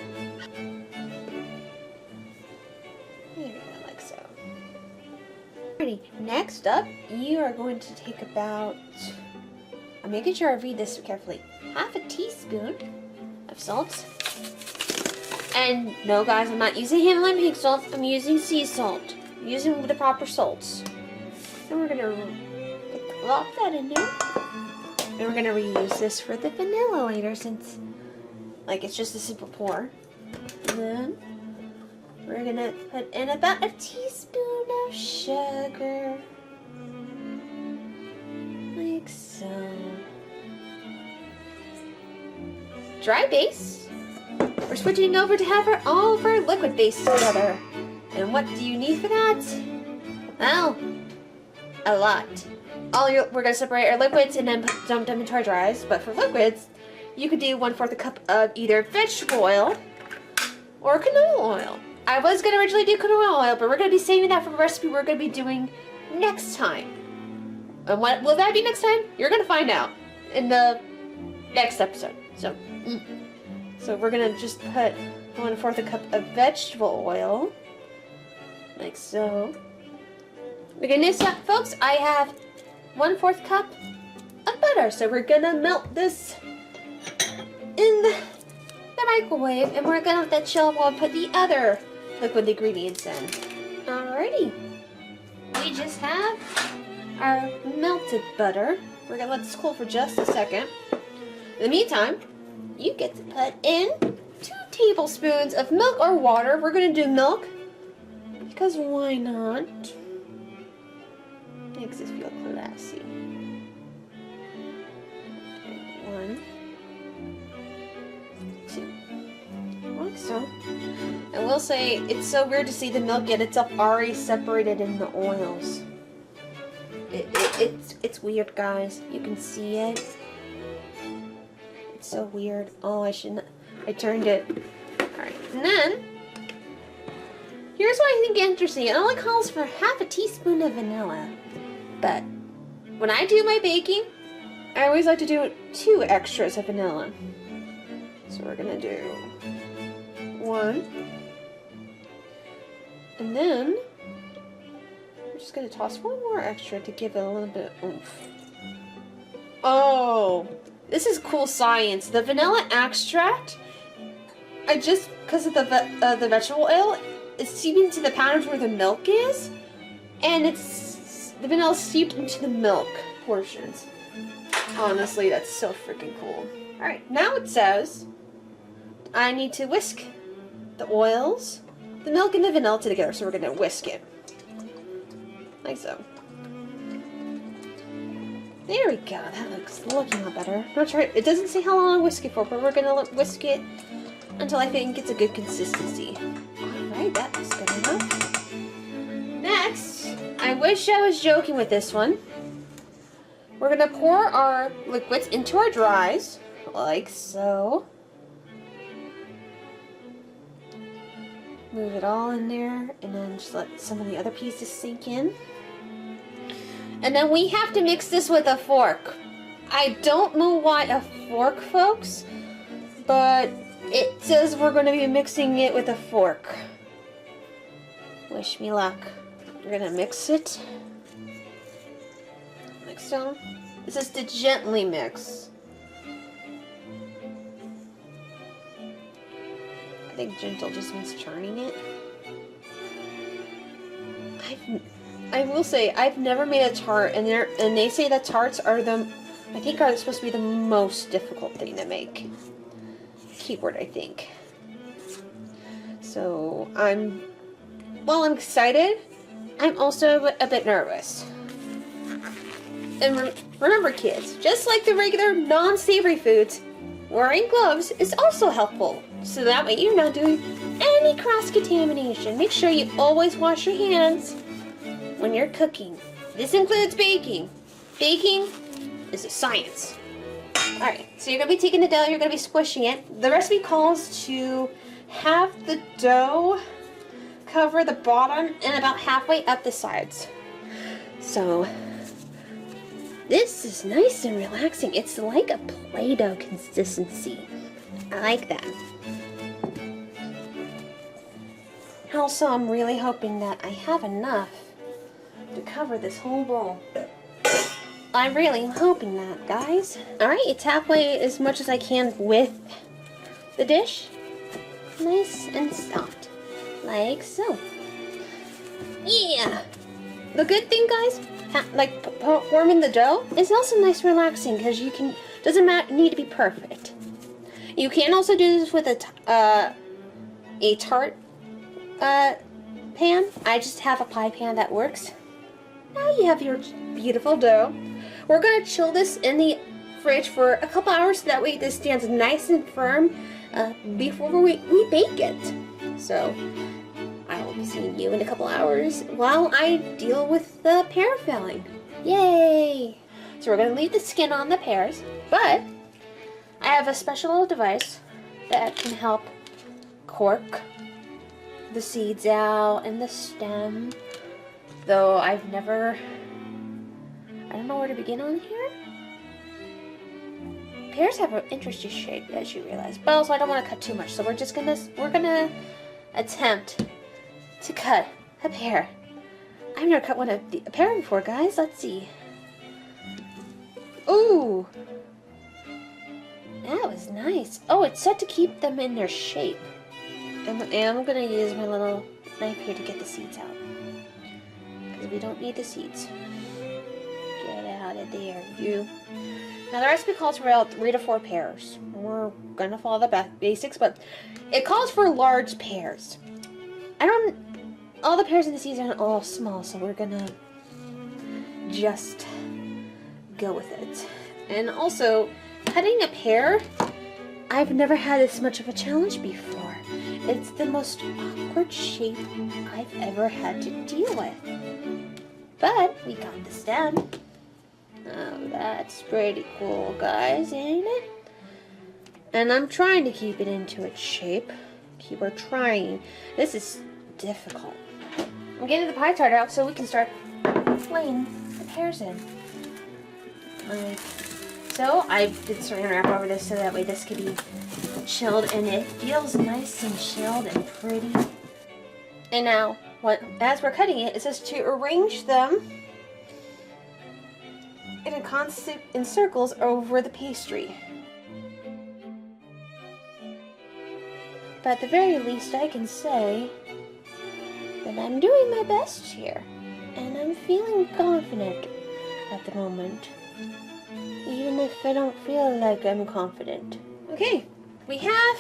There we go, like so. Alrighty, next up, you are going to take about, I'm making sure I read this carefully, 1/2 teaspoon of salt. And no guys, I'm not using Himalayan pink salt, I'm using sea salt. I'm using the proper salts. And we're gonna plop that in there. And we're gonna reuse this for the vanilla later, since like it's just a simple pour. And then we're gonna put in about a teaspoon of sugar. Like so. Dry base. We're switching over to have all of our liquid base together. And what do you need for that? Well, a lot. We're going to separate our liquids and then dump them into our dries. But for liquids, you could do 1/4 cup of either vegetable oil or canola oil. I was going to originally do canola oil, but we're going to be saving that for a recipe we're going to be doing next time. And what will that be next time? You're going to find out in the next episode. So we're going to just put 1/4 cup of vegetable oil. Like so. Okay, next up, folks, I have 1/4 cup of butter. So we're gonna melt this in the microwave, and we're gonna let that chill while we put the other liquid ingredients in. Alrighty. We just have our melted butter. We're gonna let this cool for just a second. In the meantime, you get to put in 2 tablespoons of milk or water. We're gonna do milk because why not? Makes us feel classy. 1, 2, like so. I will say it's so weird to see the milk get itself already separated in the oils. It's weird, guys. You can see it. It's so weird. Oh, I shouldn't. I turned it. Alright, and then here's what I think is interesting. It only calls for 1/2 teaspoon of vanilla. But when I do my baking, I always like to do 2 extras of vanilla. So we're gonna do 1. And then I'm just gonna toss 1 more extra to give it a little bit of oomph. Oh, this is cool science. The vanilla extract, because of the vegetable oil, it's seeping into the patterns where the milk is, and the vanilla steeped into the milk. portions. Honestly, that's so freaking cool. Alright, now it says I need to whisk the oils, the milk, and the vanilla together, so we're going to whisk it. Like so. There we go. That looks looking a lot better. Not sure. It doesn't say how long I whisk it for, but we're going to whisk it until I think it's a good consistency. Alright, that looks good enough. Next, I wish I was joking with this one. We're going to pour our liquids into our dries, like so. Move it all in there, and then just let some of the other pieces sink in. And then we have to mix this with a fork. I don't know why a fork, folks, but it says we're going to be mixing it with a fork. Wish me luck. We're going to mix it. Like so. This is to gently mix. I think gentle just means churning it. I will say I've never made a tart, and they say that tarts are are supposed to be the most difficult thing to make. Keyword, I think. So while I'm excited, I'm also a bit nervous. And remember, kids, just like the regular non-savory foods, wearing gloves is also helpful. So that way you're not doing any cross-contamination. Make sure you always wash your hands when you're cooking. This includes baking. Baking is a science. Alright, so you're going to be taking the dough, you're going to be squishing it. The recipe calls to have the dough cover the bottom and about halfway up the sides. So this is nice and relaxing. It's like a Play-Doh consistency. I like that. Also, I'm really hoping that I have enough to cover this whole bowl. I'm really hoping that, guys. Alright, it's halfway as much as I can with the dish. Nice and soft. Like so. Yeah! The good thing, guys, like forming the dough is also nice and relaxing because doesn't need to be perfect. You can also do this with a tart pan. I just have a pie pan that works. Now you have your beautiful dough. We're going to chill this in the fridge for a couple hours so that way this stands nice and firm before we bake it. So I will be seeing you in a couple hours while I deal with the pear filling. Yay! So we're going to leave the skin on the pears, but I have a special little device that can help cork the seeds out and the stem. Though I don't know where to begin on here. Pears have an interesting shape, as you realize, but also I don't want to cut too much, so we're gonna attempt to cut a pear. I've never cut a pear before, guys. Let's see. Ooh, that was nice. Oh, it's set to keep them in their shape. And I'm gonna use my little knife here to get the seeds out. Because we don't need the seeds. Get out of there, you. Now the recipe calls for about 3 to 4 pears. We're gonna follow the basics, but it calls for large pears. All the pears in the seeds are all small, so we're gonna just go with it. And also, cutting a pear, I've never had this much of a challenge before. It's the most awkward shape I've ever had to deal with. But we got the stem. Oh, that's pretty cool, guys, ain't it? And I'm trying to keep it into its shape. Keep trying. This is difficult. I'm getting the pie tart out so we can start laying the pears in. So I did saran wrap over this so that way this could be chilled and it feels nice and chilled and pretty. And now, as we're cutting it, it says to arrange them in circles over the pastry. But at the very least, I can say that I'm doing my best here, and I'm feeling confident at the moment. Even if I don't feel like I'm confident. Okay, we have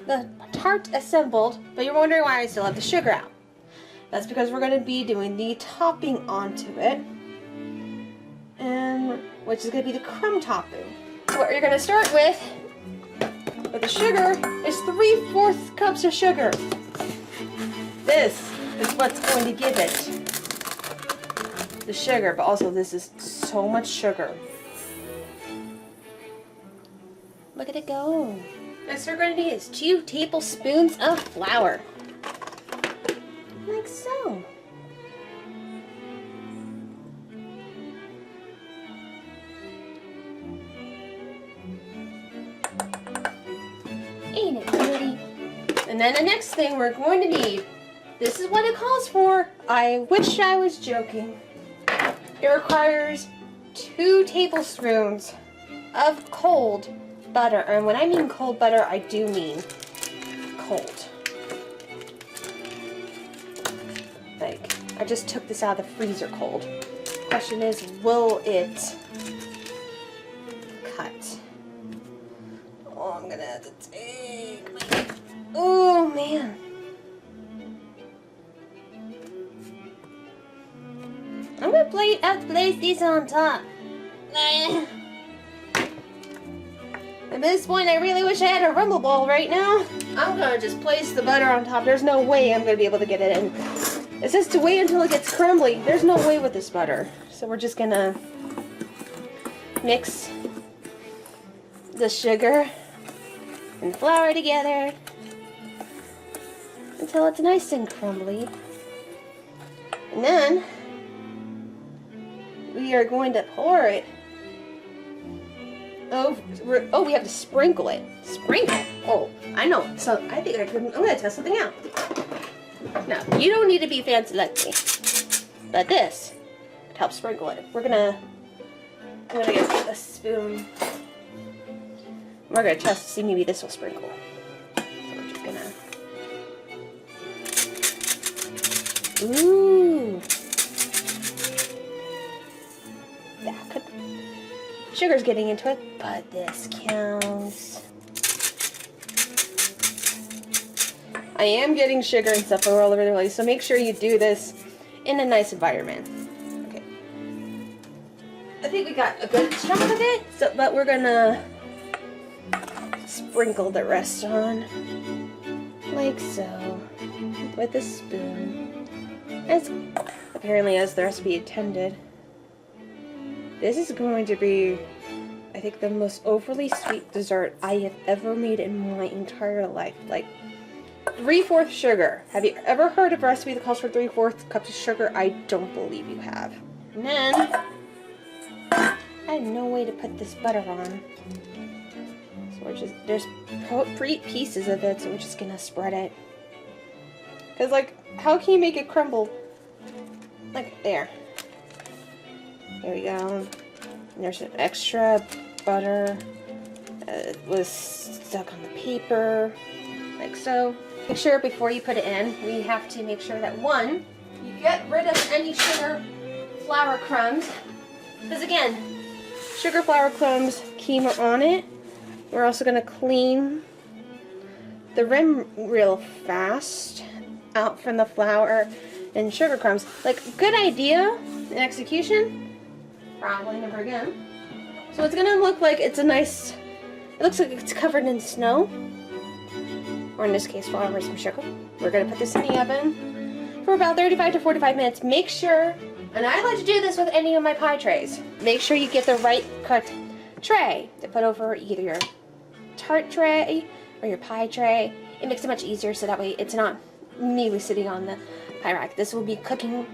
the tart assembled, but you're wondering why I still have the sugar out. That's because we're going to be doing the topping onto it, and which is going to be the crumb topping. So what you're going to start with the sugar is 3/4 cups of sugar. This is what's going to give it the sugar, but also this is so much sugar. Look at it go. Next we're going to need is 2 tablespoons of flour. Like so. Ain't it pretty? And then the next thing we're going to need, this is what it calls for. I wish I was joking. It requires 2 tablespoons of cold butter. And when I mean cold butter, I do mean cold. Like, I just took this out of the freezer cold. Question is, will it cut? Oh, I'm gonna have to take my... Oh, man. I'm gonna place these on top. At this point, I really wish I had a rumble ball right now. I'm gonna just place the butter on top. There's no way I'm gonna be able to get it in. It says to wait until it gets crumbly. There's no way with this butter. So we're just gonna mix the sugar and flour together until it's nice and crumbly. And then we are going to pour it over. Oh, we have to sprinkle it. Sprinkle? Oh, I know. So I think I'm gonna test something out. Now, you don't need to be fancy like me, but this could help sprinkle it. I'm gonna get a spoon. We're gonna test to see maybe this will sprinkle. So we're just gonna. Ooh. That could. Sugar's getting into it, but this counts. I am getting sugar and stuff all over the place, so make sure you do this in a nice environment. Okay. I think we got a good chunk of it, but we're gonna sprinkle the rest on. Like so. With a spoon. Apparently as the recipe intended. This is going to be, I think, the most overly sweet dessert I have ever made in my entire life. Like, 3/4 sugar. Have you ever heard of a recipe that calls for 3/4 cups of sugar? I don't believe you have. And then, I had no way to put this butter on. So we're just, there's pieces of it, so we're just gonna spread it. Because, like, how can you make it crumble? Like, there. There we go. And there's some extra butter. It was stuck on the paper. Like so. Make sure before you put it in, we have to make sure that one, you get rid of any sugar flour crumbs. Because again, sugar flour crumbs came on it. We're also going to clean the rim real fast out from the flour and sugar crumbs. Like, good idea in execution. Probably never again. So it's going to look like it's a nice, it looks like it's covered in snow. Or in this case, flour or some sugar. We're going to put this in the oven for about 35 to 45 minutes. Make sure, and I like to do this with any of my pie trays, make sure you get the right cut tray to put over either your tart tray or your pie tray. It makes it much easier so that way it's not neatly sitting on the pie rack. This will be cooking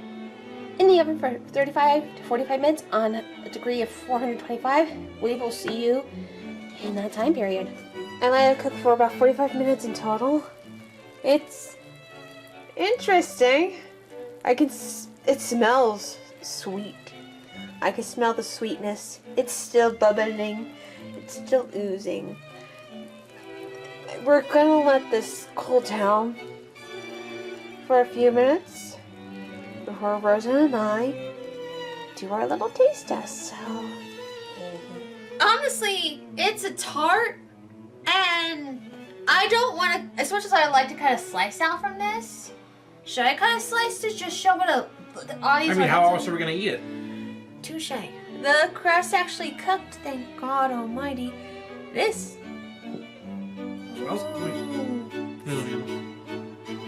in the oven for 35 to 45 minutes on a degree of 425. We will see you in that time period. I let it cook for about 45 minutes in total. It's interesting. It smells sweet. I can smell the sweetness. It's still bubbling. It's still oozing. We're gonna let this cool down for a few minutes before Rosa and I do our little taste test. So, honestly, it's a tart, and I don't want to. As much as I like to kind of slice out from this, should I kind of slice to just show what the audience? I mean, how else are we gonna eat it? Touche. The crust actually cooked. Thank God Almighty. This. Smells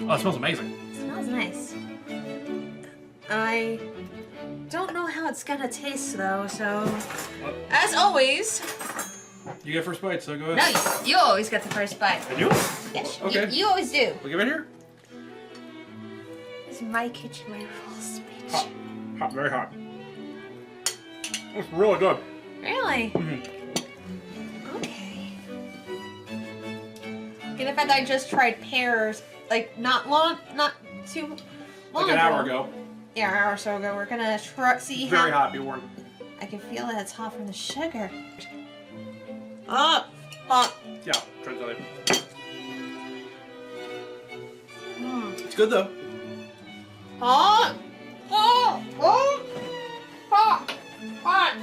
Oh, it smells amazing. It smells nice. I don't know how it's gonna taste though, so as always. You get first bite, so go ahead. No, you always get the first bite. I do? Yes, Okay. you always do. We'll give it here. This is my kitchen, my full speech. Hot. Hot, very hot. It's really good. Really? Mm-hmm. Okay. And in fact, I just tried pears, like not too long Like an hour ago. Yeah, an hour or so ago. We're gonna see Very how. hot, be warned. I can feel that it's hot from the sugar. Hot. Hot. Yeah, try to tell you. It's good though. Hot. Hot. Hot. Hot. Hot.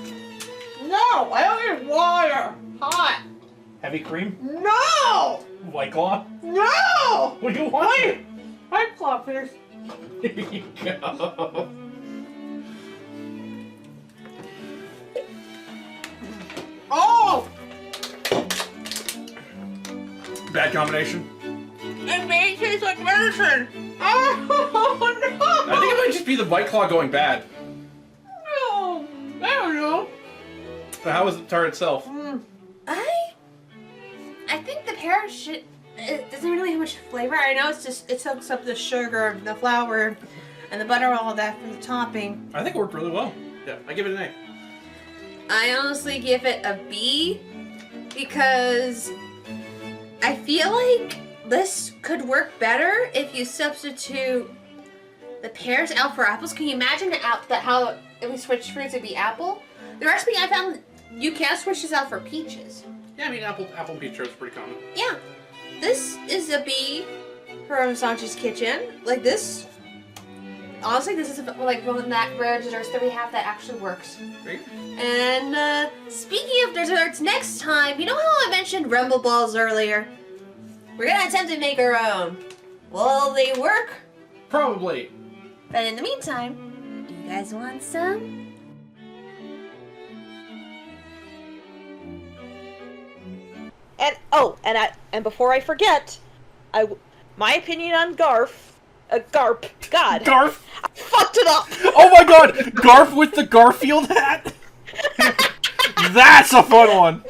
No, I don't need water. Hot. Heavy cream? No. White Claw? No. What do you want? White Claw, please. Here you go. Oh. Bad combination. It may taste like medicine. Oh no. I think it might just be the White Claw going bad. No. I don't know. But how was the tart itself? I think the pear it doesn't really have much flavor. I know it's just it soaks up the sugar, the flour, and the butter, all of that for the topping. I think it worked really well. Yeah, I give it an A. I honestly give it a B because I feel like this could work better if you substitute the pears out for apples. Can you imagine how if we switch fruits it'd be apple? The recipe I found you can switch this out for peaches. Yeah, I mean apple and peach is pretty common. Yeah. This is a B from Sanji's Kitchen. Like this, honestly, this is like one of that rare desserts that we have that actually works. Great. And speaking of desserts, next time, you know how I mentioned Rumble Balls earlier? We're gonna attempt to make our own. Will they work? Probably. But in the meantime, do you guys want some? And before I forget, my opinion on Garp. God, Garf? I fucked it up. Oh my God, Garf with the Garfield hat. That's a fun one.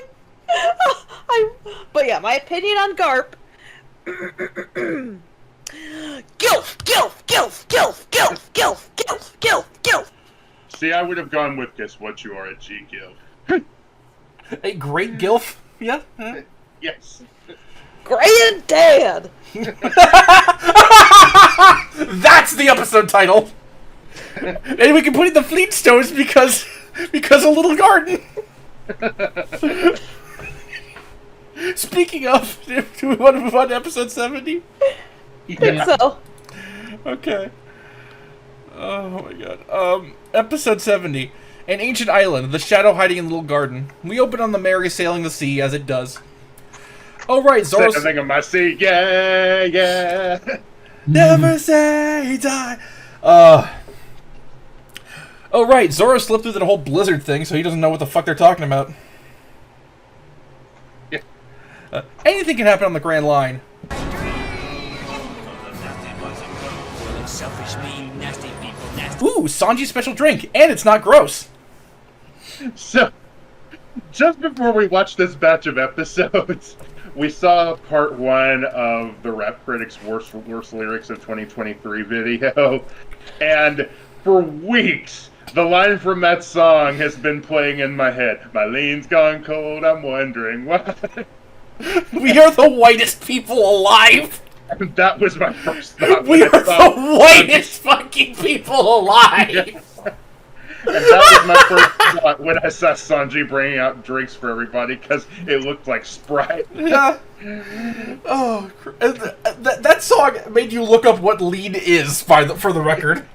But yeah, my opinion on Garp. Gilf. See, I would have gone with guess what you are at G Gil. A great gilf. Yeah. Yes. Great Dad. That's the episode title. And we can put in the Fleetstones because a little garden. Speaking of, do we want to move on to episode 70? I think so. Okay. Oh my God. Episode 70. An ancient island, the shadow hiding in the little garden. We open on the Mary sailing the sea, as it does. Oh right, Zoro. Sailing on my sea, yeah. Never say die. Oh right, Zoro slipped through the whole blizzard thing, so he doesn't know what the fuck they're talking about. Yeah. Anything can happen on the Grand Line. Ooh, Sanji's special drink, and it's not gross. So, just before we watched this batch of episodes, we saw part one of the Rap Critics' worst lyrics of 2023 video, and for weeks, the line from that song has been playing in my head. My lean's gone cold, I'm wondering why. We are the whitest people alive. And that was my first thought. We are the whitest fucking people alive. Yeah. And that was my first thought when I saw Sanji bringing out drinks for everybody, because it looked like Sprite. Yeah. Oh, that song made you look up what lean is for the record.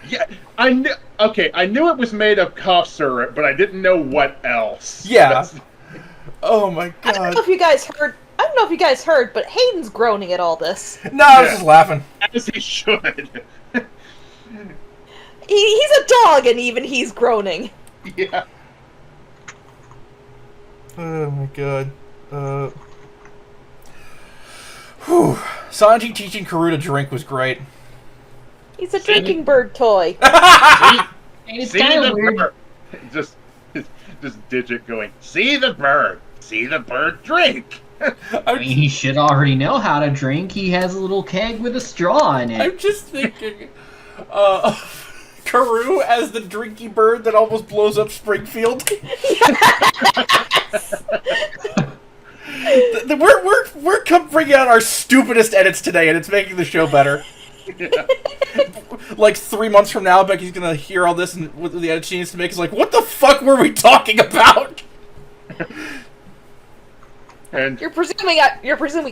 Yeah, I knew. Okay, I knew it was made of cough syrup, but I didn't know what else. Yeah. Oh my god. I don't know if you guys heard, but Hayden's groaning at all this. No, I was just laughing. As he should. He's a dog, and even he's groaning. Yeah. Oh my god. Whew. Sanji teaching Karu to drink was great. He's a drinking bird toy. It's See kind the of weird. bird. Just Digit going, see the bird. See the bird drink. I mean, he should already know how to drink. He has a little keg with a straw in it. I'm just thinking, Karu as the drinky bird that almost blows up Springfield. We're bringing out our stupidest edits today, and it's making the show better. Yeah. Like 3 months from now, Becky's gonna hear all this, and what the edit she needs to make is like, what the fuck were we talking about? And You're presuming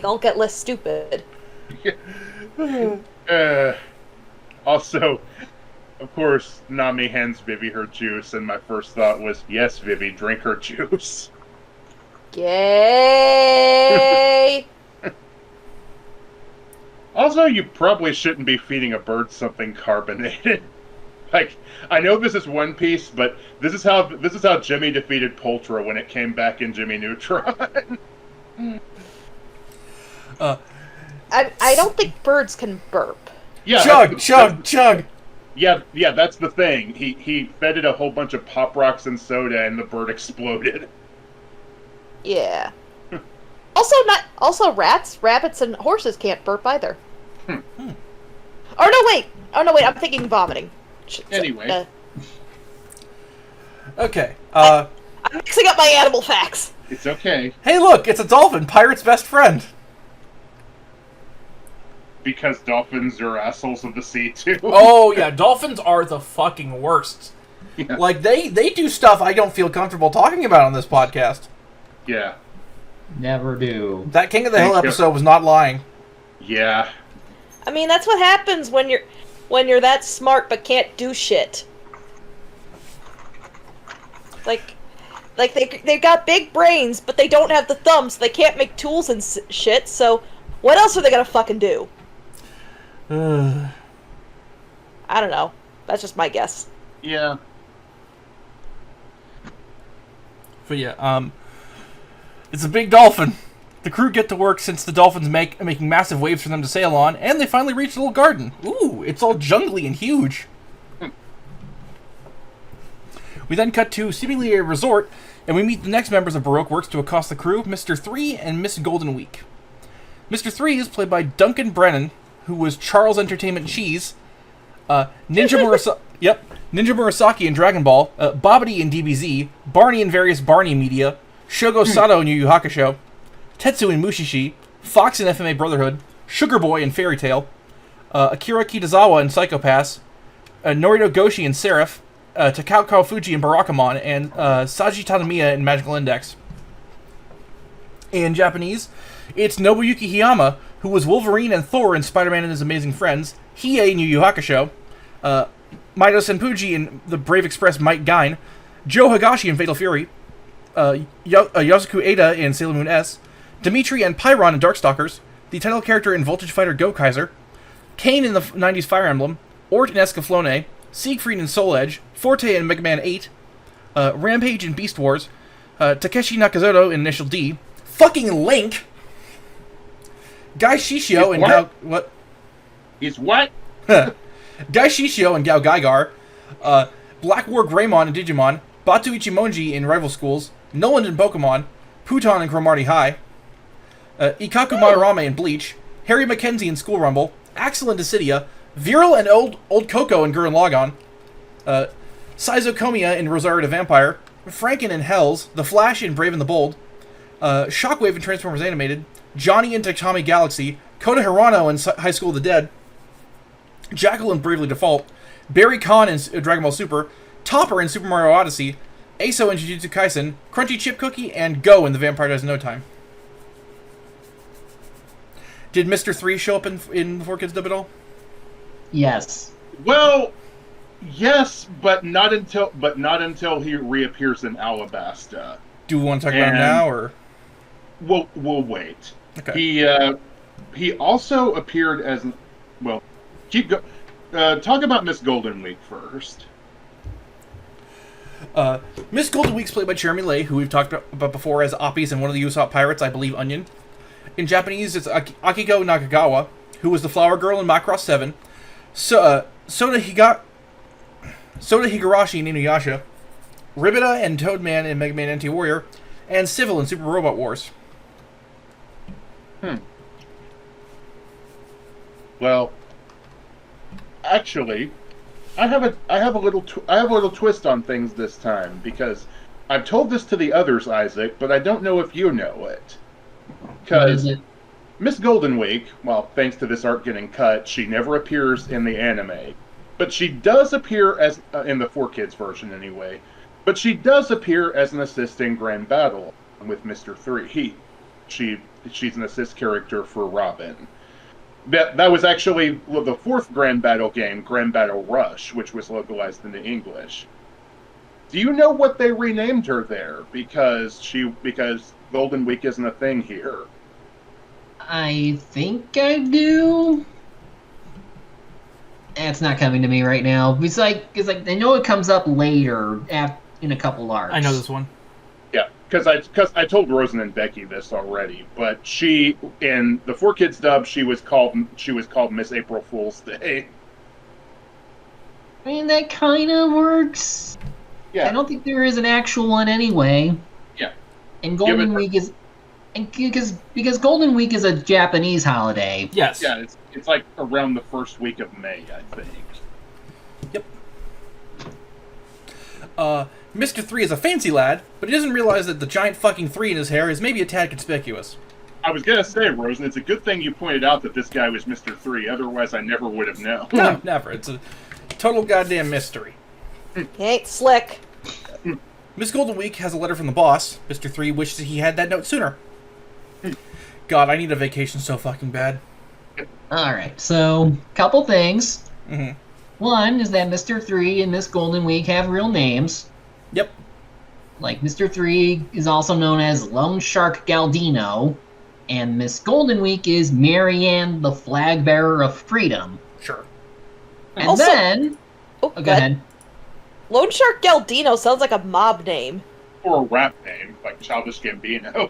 I'll get less stupid. Also, of course, Nami hands Vivi her juice, and my first thought was, yes, Vivi, drink her juice. Yay! Also, you probably shouldn't be feeding a bird something carbonated. Like, I know this is One Piece, but this is how Jimmy defeated Poltra when it came back in Jimmy Neutron. I don't think birds can burp. Yeah, Chug! Yeah, that's the thing. He fed it a whole bunch of Pop Rocks and soda, and the bird exploded. Yeah. Also, rabbits, and horses can't burp either. Oh no, wait. I'm thinking vomiting. Anyway. Okay. I'm mixing up my animal facts. It's okay. Hey, look, it's a dolphin, pirate's best friend. Because dolphins are assholes of the sea, too. Oh, yeah, dolphins are the fucking worst. Yeah. Like, they do stuff I don't feel comfortable talking about on this podcast. Yeah. Never do. That King of the Hill Thank you. episode was not lying. Yeah. I mean, that's what happens when you're that smart but can't do shit. Like they got big brains, but they don't have the thumbs, so they can't make tools and shit, so what else are they gonna fucking do? I don't know. That's just my guess. Yeah. But yeah, it's a big dolphin. The crew get to work since the dolphins making massive waves for them to sail on, and they finally reach the little garden. Ooh, it's all jungly and huge. We then cut to seemingly a resort, and we meet the next members of Baroque Works to accost the crew, Mr. 3 and Miss Golden Week. Mr. 3 is played by Duncan Brennan, who was Charles Entertainment Cheese, Ninja Murasaki in Dragon Ball, Bobbity in DBZ, Barney in various Barney media, Shogo Sato in Yu Yu Hakusho, Tetsu in Mushishi, Fox in FMA Brotherhood, Sugar Boy in Fairy Tail, Akira Kitazawa in Psycho-Pass, Norito Goshi in Seraph, Takao Kawafuji in Barakamon, and Saji Tadamiya in Magical Index. In Japanese, it's Nobuyuki Hiyama, who was Wolverine and Thor in Spider-Man and His Amazing Friends, Hiei in Yu Yu Hakusho, Maido Senpuji in The Brave Express Might Gain, Joe Higashi in Fatal Fury, Yosuke Eda in Sailor Moon S, Dimitri and Pyron in Darkstalkers, the title character in Voltage Fighter Go Kaiser, Kane in the 90s Fire Emblem, Ort in Escaflowne, Siegfried in Soul Edge, Forte in Mega Man 8, Rampage in Beast Wars, Takeshi Nakazoto in Initial D, fucking Link, Guy Shishio in Gao... What? He's what? Guy Shishio in Gao Gaigar, Black War Greymon in Digimon, Batu Ichimonji in Rival Schools, Noland in Pokemon, Puton in Cromartie High, Ikaku Madarame in Bleach, Harry Mackenzie in School Rumble, Axel in Dissidia, Viral and Old Coco in Gurren Lagann, Saizo Komiya in Rosario the Vampire, Franken in Hells, The Flash in Brave and the Bold, Shockwave in Transformers Animated, Johnny in Takami Galaxy, Kota Hirano in High School of the Dead, Jackal in Bravely Default, Barry Kahn in Dragon Ball Super, Topper in Super Mario Odyssey, Aso in Jujutsu Kaisen, Crunchy Chip Cookie, and Go in The Vampire Dies in No Time. Did Mr. 3 show up in the 4Kids dub at all? Yes. Well, Yes, but not until he reappears in Alabasta. Do we want to talk about him now, or we'll wait. Okay. He also appeared as well. Talk about Miss Golden Week first. Miss Golden Week's played by Jeremy Lay, who we've talked about before as Appi's in one of the Usopp Pirates, I believe Onion. In Japanese, it's Akiko Nakagawa, who was the flower girl in Macross 7. Soda Higurashi in Inuyasha, Ribita and Toadman in Mega Man Anti-Warrior, and Civil in Super Robot Wars. Well, actually, I have a little twist on things this time, because I've told this to the others, Isaac, but I don't know if you know it. Because Miss Golden Week, well, thanks to this arc getting cut, she never appears in the anime. But she does appear as, in the 4Kids version anyway, but she does appear as an assist in Grand Battle with Mr. 3. She's an assist character for Robin. That was actually the 4th Grand Battle game, Grand Battle Rush, which was localized into English. Do you know what they renamed her there? Because Golden Week isn't a thing here. I think I do. It's not coming to me right now. It's like I know it comes up later in a couple arcs. I know this one. Yeah, because I told Rosen and Becky this already, but she in the 4Kids dub she was called Miss April Fool's Day. I mean, that kind of works. Yeah, I don't think there is an actual one anyway. Yeah, and Golden Week is, and because Golden Week is a Japanese holiday. Yes. Yeah, it's like around the first week of May, I think. Yep. Mr. 3 is a fancy lad, but he doesn't realize that the giant fucking 3 in his hair is maybe a tad conspicuous. I was gonna say, Rosen, it's a good thing you pointed out that this guy was Mr. 3, otherwise I never would have known. No, never. It's a total goddamn mystery. He ain't slick. Miss Golden Week has a letter from the boss. Mr. 3 wishes he had that note sooner. God, I need a vacation so fucking bad. Alright, so, couple things. Mm-hmm. One is that Mr. 3 and Miss Golden Week have real names. Yep. Like, Mr. 3 is also known as Lone Shark Galdino, and Miss Golden Week is Marianne, the Flag Bearer of Freedom. Sure. And Also- then... Oh, go ahead. Lone Shark Galdino sounds like a mob name. Or a rap name, like Childish Gambino.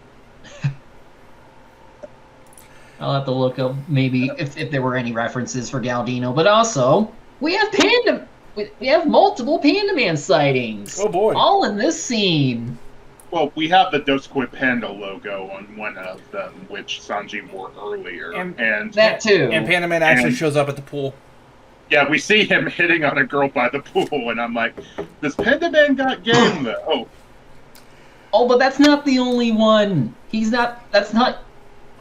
I'll have to look up maybe if there were any references for Galdino. But also, we have multiple Panda Man sightings. Oh boy. All in this scene. Well, we have the Dosquip Panda logo on one of them, which Sanji wore earlier. And That too. And Panda Man actually And- shows up at the pool. yeah, we see him hitting on a girl by the pool, and I'm like, does Panda Man got game, though? Oh, but that's not the only one. That's not...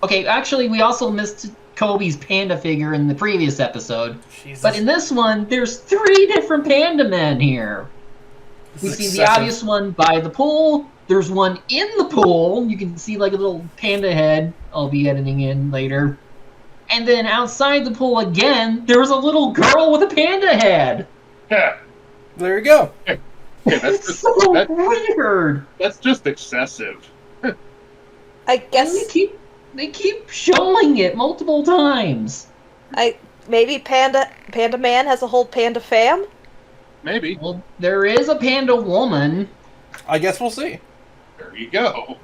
Okay, actually, we also missed Kobe's panda figure in the previous episode. Jesus. But in this one, there's 3 different Panda Men here. This We is see the excessive. obvious one by the pool. There's one in the pool. You can see like a little panda head. I'll be editing in later. And then outside the pool again, there's a little girl with a panda head. Yeah, There you go. that's It's just, so that- weird. that's just excessive. I And guess they keep showing it multiple times. maybe Panda Man has a whole panda fam. Maybe. Well, there is a panda woman. I guess we'll see. There you go.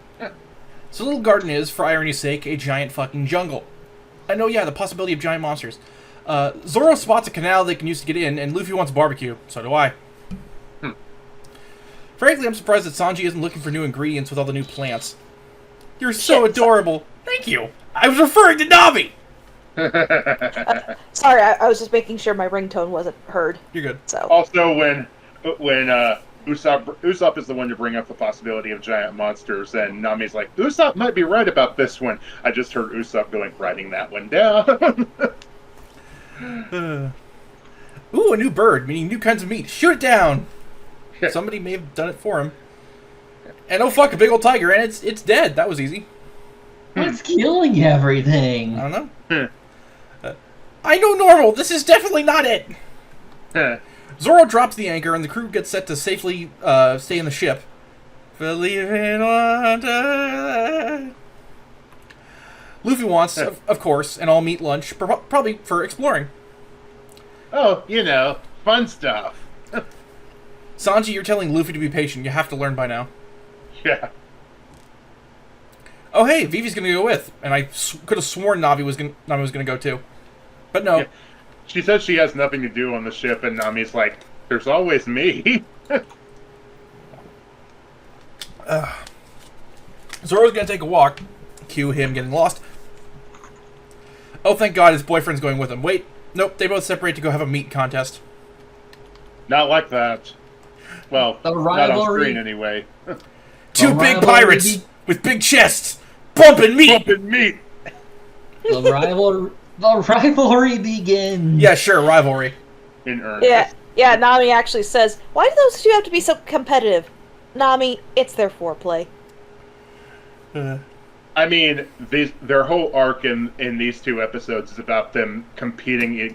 So Little Garden is, for irony's sake, a giant fucking jungle. I know, yeah, the possibility of giant monsters. Zoro spots a canal they can use to get in, and Luffy wants barbecue. So do I. Frankly, I'm surprised that Sanji isn't looking for new ingredients with all the new plants. You're so Shit, adorable. Thank you. I was referring to Navi. Sorry, I was just making sure my ringtone wasn't heard. You're good. So Also, when Usopp is the one to bring up the possibility of giant monsters, and Nami's like, Usopp might be right about this one. I just heard Usopp going, writing that one down. Ooh, a new bird, meaning new kinds of meat. Shoot it down. Somebody may have done it for him. And oh fuck, a big old tiger, and it's dead. That was easy. What's killing everything? I don't know. I know normal. This is definitely not it. Zoro drops the anchor, and the crew gets set to safely stay in the ship. Believe in wonder. Luffy wants, of course, an all-meat lunch, probably for exploring. Oh, fun stuff. Sanji, you're telling Luffy to be patient. You have to learn by now. Yeah. Oh, hey, Vivi's gonna go with, and I could have sworn Nami was gonna go too, but no. Yeah. She says she has nothing to do on the ship, and Nami's like, "There's always me." Zoro's gonna take a walk. Cue him getting lost. Oh, thank God, his boyfriend's going with him. Wait, nope, they both separate to go have a meat contest. Not like that. Well, The not on rivalry- screen anyway. Two The big rivalry pirates with big chests, bumping meat. Bumping meat. The rivalry begins. Yeah, sure, rivalry. In earnest. Yeah, Nami actually says, why do those two have to be so competitive? Nami, it's their foreplay. I mean, their whole arc in these 2 episodes is about them competing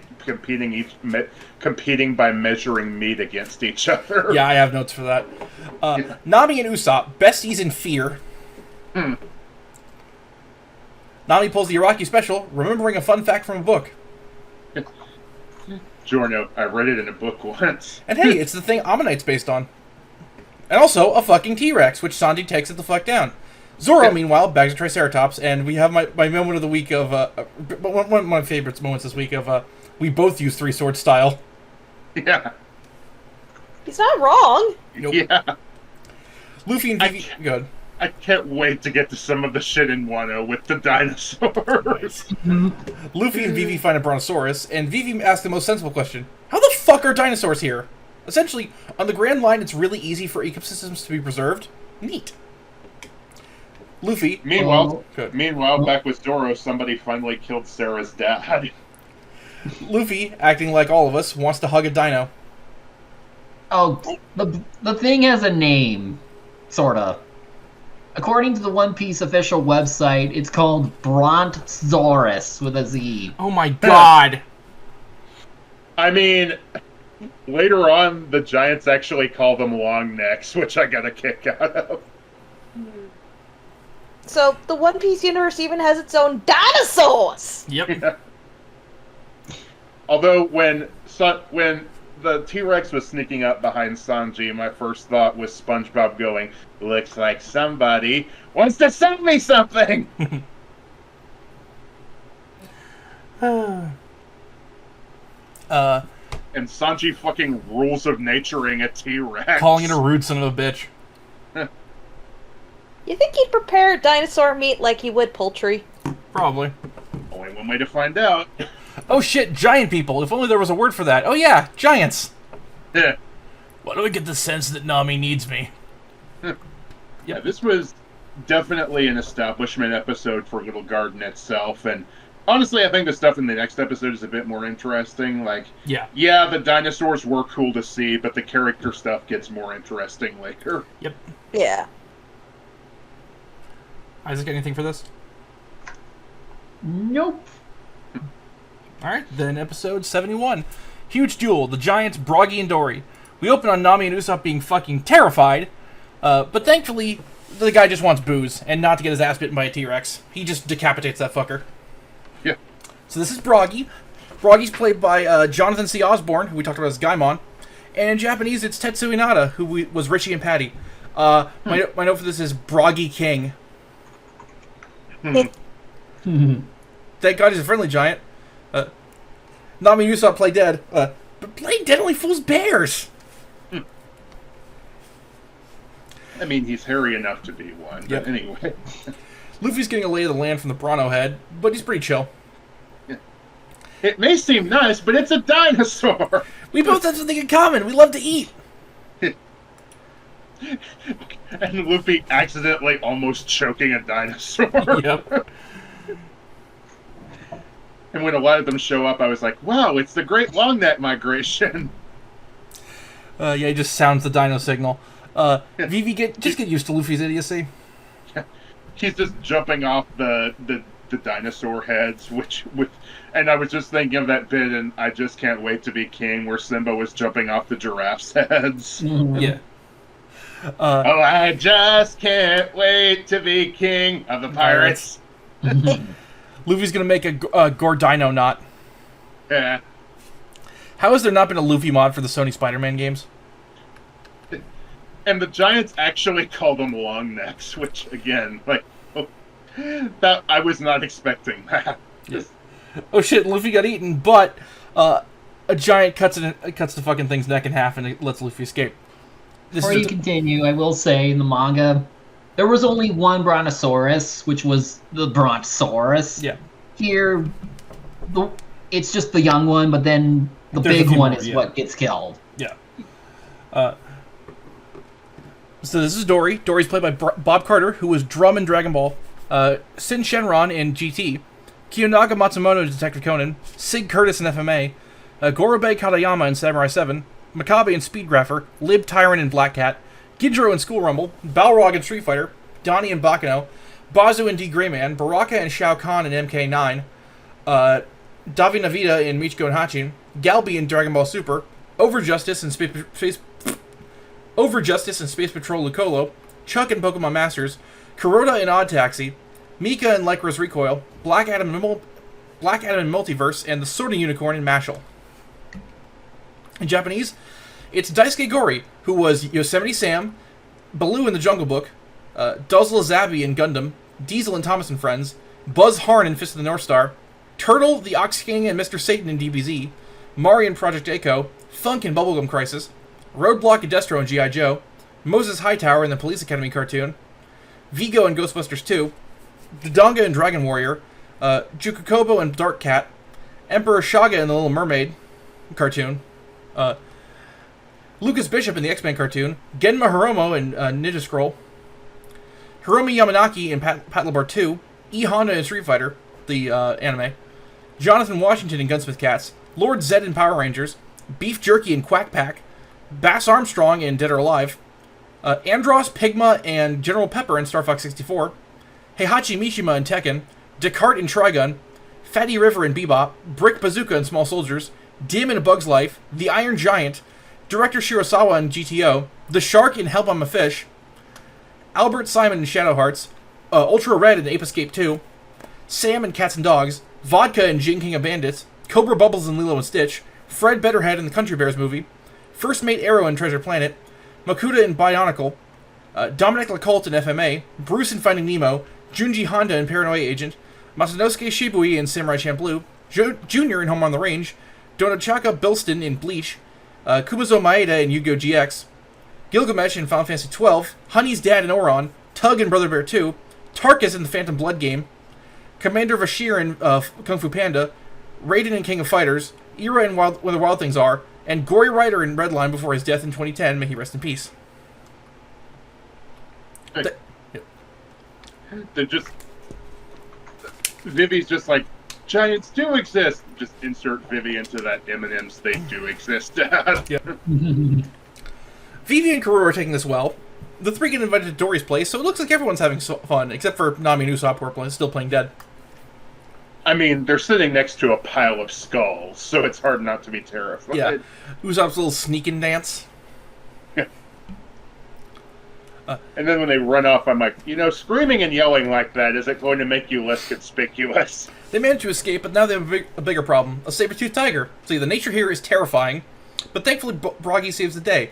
by measuring meat against each other. Yeah, I have notes for that. Nami and Usopp, besties in fear. Nami pulls the Iraqi special, remembering a fun fact from a book. Giorno, I read it in a book once. And hey, it's the thing Ammonite's based on. And also, a fucking T-Rex, which Sanji takes it the fuck down. Zoro, meanwhile, bags a Triceratops, and we have my moment of the week of, one of my favorite moments this week of, we both use 3-sword style. Yeah. He's not wrong. Nope. Yeah. Luffy and Vivi, good. I can't wait to get to some of the shit in Wano with the dinosaurs. Luffy and Vivi find a Brontosaurus, and Vivi asks the most sensible question. How the fuck are dinosaurs here? Essentially, on the Grand Line, it's really easy for ecosystems to be preserved. Neat. Luffy. Meanwhile, Good. back with Zoro, somebody finally killed Sarah's dad. Luffy, acting like all of us, wants to hug a dino. Oh, the thing has a name, sorta. According to the One Piece official website, it's called Brontosaurus with a Z. Oh my god! I mean, later on, the Giants actually call them long necks, which I got a kick out of. So, the One Piece universe even has its own dinosaurs! Yep. Yeah. Although, when the T-Rex was sneaking up behind Sanji, my first thought was SpongeBob going, "Looks like somebody wants to sell me something!" And Sanji fucking rules of naturing a T-Rex. Calling it a rude son of a bitch. You think he'd prepare dinosaur meat like he would poultry? Probably. Only one way to find out. Oh shit, giant people. If only there was a word for that. Oh yeah, giants. Yeah. Why do I get the sense that Nami needs me? Yeah, this was definitely an establishment episode for Little Garden itself, and honestly, I think the stuff in the next episode is a bit more interesting. Like, yeah, the dinosaurs were cool to see, but the character stuff gets more interesting later. Yep. Yeah. Isaac, anything for this? Nope. Alright, then episode 71. Huge duel, the giants Broggy and Dory. We open on Nami and Usopp being fucking terrified, but thankfully, the guy just wants booze, and not to get his ass bitten by a T-Rex. He just decapitates that fucker. Yeah. So this is Broggy. Broggy's played by Jonathan C. Osborne, who we talked about as Gaimon. And in Japanese, it's Tetsu Inada, who was Richie and Patty. My note for this is Broggy King. Thank God he's a friendly giant. Nami and Usopp play dead. But playing dead only fools bears. I mean, he's hairy enough to be one. Yep. But anyway. Luffy's getting a lay of the land from the Bronto head, but he's pretty chill. It may seem nice, but it's a dinosaur! We both have something in common. We love to eat. And Luffy accidentally almost choking a dinosaur. Yep. And when a lot of them show up, I was like, wow, it's the Great Long Neck Migration. Yeah, he just sounds the dino signal. Vivi, just get used to Luffy's idiocy. He's just jumping off the the dinosaur heads, and I was just thinking of that bit, and I just can't wait to be king, where Simba was jumping off the giraffes' heads. Yeah. Oh, I just can't wait to be king of the pirates. Luffy's gonna make a Gordino knot. Yeah. How has there not been a Luffy mod for the Sony Spider-Man games? And the Giants actually called them long necks, which, again, like, that I was not expecting that. Yeah. Oh shit, Luffy got eaten, but a giant cuts the fucking thing's neck in half and it lets Luffy escape. Before you continue, I will say in the manga, there was only one Brontosaurus, which was the Brontosaurus. Yeah. Here, it's just the young one, but then the big one is what gets killed. Yeah. So this is Dory. Dory's played by Bob Carter, who was Drum in Dragon Ball, Sin Shenron in GT, Kiyonaga Matsumoto in Detective Conan, Sig Curtis in FMA, Gorobei Katayama in Samurai 7, Makabe in Speedgrapher, Lib Tyrant in Black Cat, Gidro in School Rumble, Balrog in Street Fighter, Donnie in Bakano, Bazu in D Greyman, Baraka and Shao Kahn in MK9, Davi Navita in Michiko and Hachin, Galbi in Dragon Ball Super, Overjustice in Space Patrol Lucolo, Chuck in Pokemon Masters, Kuroda in Odd Taxi, Mika in Lycra's Recoil, Black Adam in Multiverse, and the Sorting Unicorn in Mashal. In Japanese, it's Daisuke Gori, who was Yosemite Sam, Baloo in The Jungle Book, Duzla Zabi in Gundam, Diesel in Thomas and Friends, Buzz Harn in Fist of the North Star, Turtle, the Ox King, and Mr. Satan in DBZ, Mari in Project Echo, Funk in Bubblegum Crisis, Roadblock and Destro in G.I. Joe, Moses Hightower in the Police Academy cartoon, Vigo in Ghostbusters 2, Dodonga in Dragon Warrior, Jukukobo in Dark Cat, Emperor Shaga in The Little Mermaid cartoon, Lucas Bishop in the X-Men cartoon, Genma Hiromo in Ninja Scroll, Hiromi Yamanaki in Patlabor 2, E. Honda in Street Fighter, the anime, Jonathan Washington in Gunsmith Cats, Lord Zed in Power Rangers, Beef Jerky in Quack Pack, Bass Armstrong in Dead or Alive, Andros, Pigma, and General Pepper in Star Fox 64, Heihachi Mishima in Tekken, Descartes in Trigun, Fatty River in Bebop, Brick Bazooka in Small Soldiers, Dim in A Bug's Life, The Iron Giant, Director Shirosawa in GTO, The Shark in Help I'm a Fish, Albert Simon in Shadow Hearts, Ultra Red in Ape Escape 2, Sam in Cats and Dogs, Vodka in Jing King of Bandits, Cobra Bubbles in Lilo and Stitch, Fred Betterhead in the Country Bears movie, First Mate Arrow in Treasure Planet, Makuta in Bionicle, Dominic LeColt in FMA, Bruce in Finding Nemo, Junji Honda in Paranoia Agent, Masanosuke Shibui in Samurai Champloo, Junior in Home on the Range, Donochaka Bilston in Bleach, Kumazo Maeda in Yu-Gi-Oh! GX, Gilgamesh in Final Fantasy XII, Honey's dad in Oron, Tug in Brother Bear 2, Tarkus in the Phantom Blood game, Commander Vashir in Kung Fu Panda, Raiden in King of Fighters, Ira in Where the Wild Things Are, and Gory Rider in Redline before his death in 2010. May he rest in peace. They're just... Vivi's just like, giants do exist. Just insert Vivi into that M&M's they do exist. Yeah. Vivi and Karoo are taking this well. The three get invited to Dory's place, so it looks like everyone's having fun, except for Nami and Usopp, who are still playing dead. I mean, they're sitting next to a pile of skulls, so it's hard not to be terrified. Yeah. Usopp's little sneaking dance. And then when they run off, I'm like, screaming and yelling like that, is it going to make you less conspicuous? They managed to escape, but now they have a bigger problem. A saber-toothed tiger. So the nature here is terrifying, but thankfully Bragi saves the day,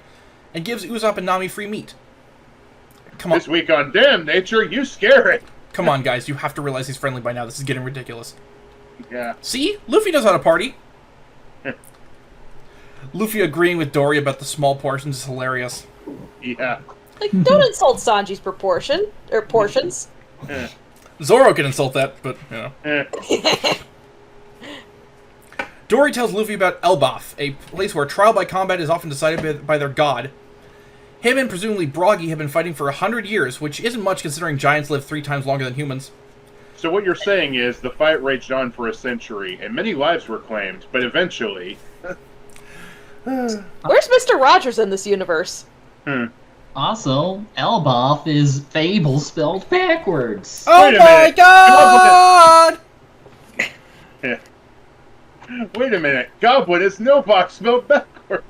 and gives Usopp and Nami free meat. Come on. This week on Damn Nature, you scare it! Come on, guys, you have to realize he's friendly by now. This is getting ridiculous. Yeah. See? Luffy knows how to party. Luffy agreeing with Dory about the small portions is hilarious. Yeah. Like, don't insult Sanji's portions. Zoro can insult that, but, Dory tells Luffy about Elbaf, a place where trial by combat is often decided by their god. Him and presumably Bragi have been fighting for 100 years, which isn't much considering giants live 3 times longer than humans. So what you're saying is the fight raged on for a century, and many lives were claimed, but eventually... Where's Mr. Rogers in this universe? Also, Elbaf is Fable spelled backwards. Oh Wait a my minute. god! Yeah. Wait a minute. Goblin is no box spelled backwards.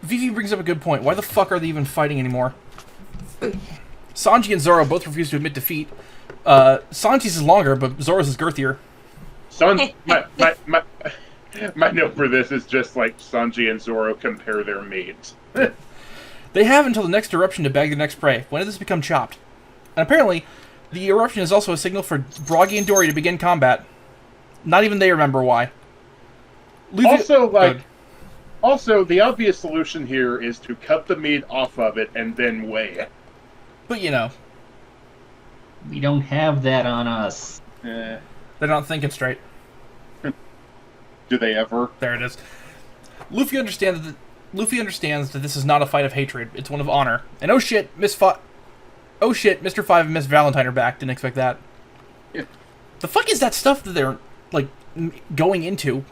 Vivi brings up a good point. Why the fuck are they even fighting anymore? Sanji and Zoro both refuse to admit defeat. Sanji's is longer, but Zoro's is girthier. My note for this is just like Sanji and Zoro compare their mates. They have until the next eruption to bag their next prey. When did this become chopped? And apparently, the eruption is also a signal for Broggy and Dory to begin combat. Not even they remember why. Also, the obvious solution here is to cut the meat off of it and then weigh it. But you know. We don't have that on us. They're not thinking straight. Do they ever? There it is. Luffy understands that this is not a fight of hatred. It's one of honor. And oh shit, Mr. 5 and Miss Valentine are back. Didn't expect that. Yeah. The fuck is that stuff that they're, like, going into?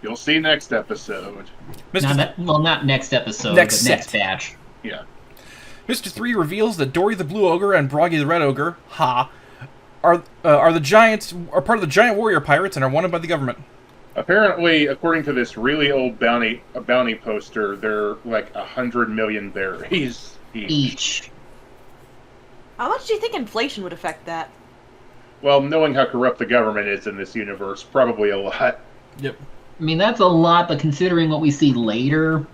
You'll see next episode. Not next episode, Next but next set. batch. Yeah. Mr. 3 reveals that Dory the Blue Ogre and Broggy the Red Ogre, are part of the giant warrior pirates and are wanted by the government. Apparently, according to this really old bounty poster, they're like 100 million berries each. How much do you think inflation would affect that? Well, knowing how corrupt the government is in this universe, probably a lot. Yep. I mean, that's a lot, but considering what we see later...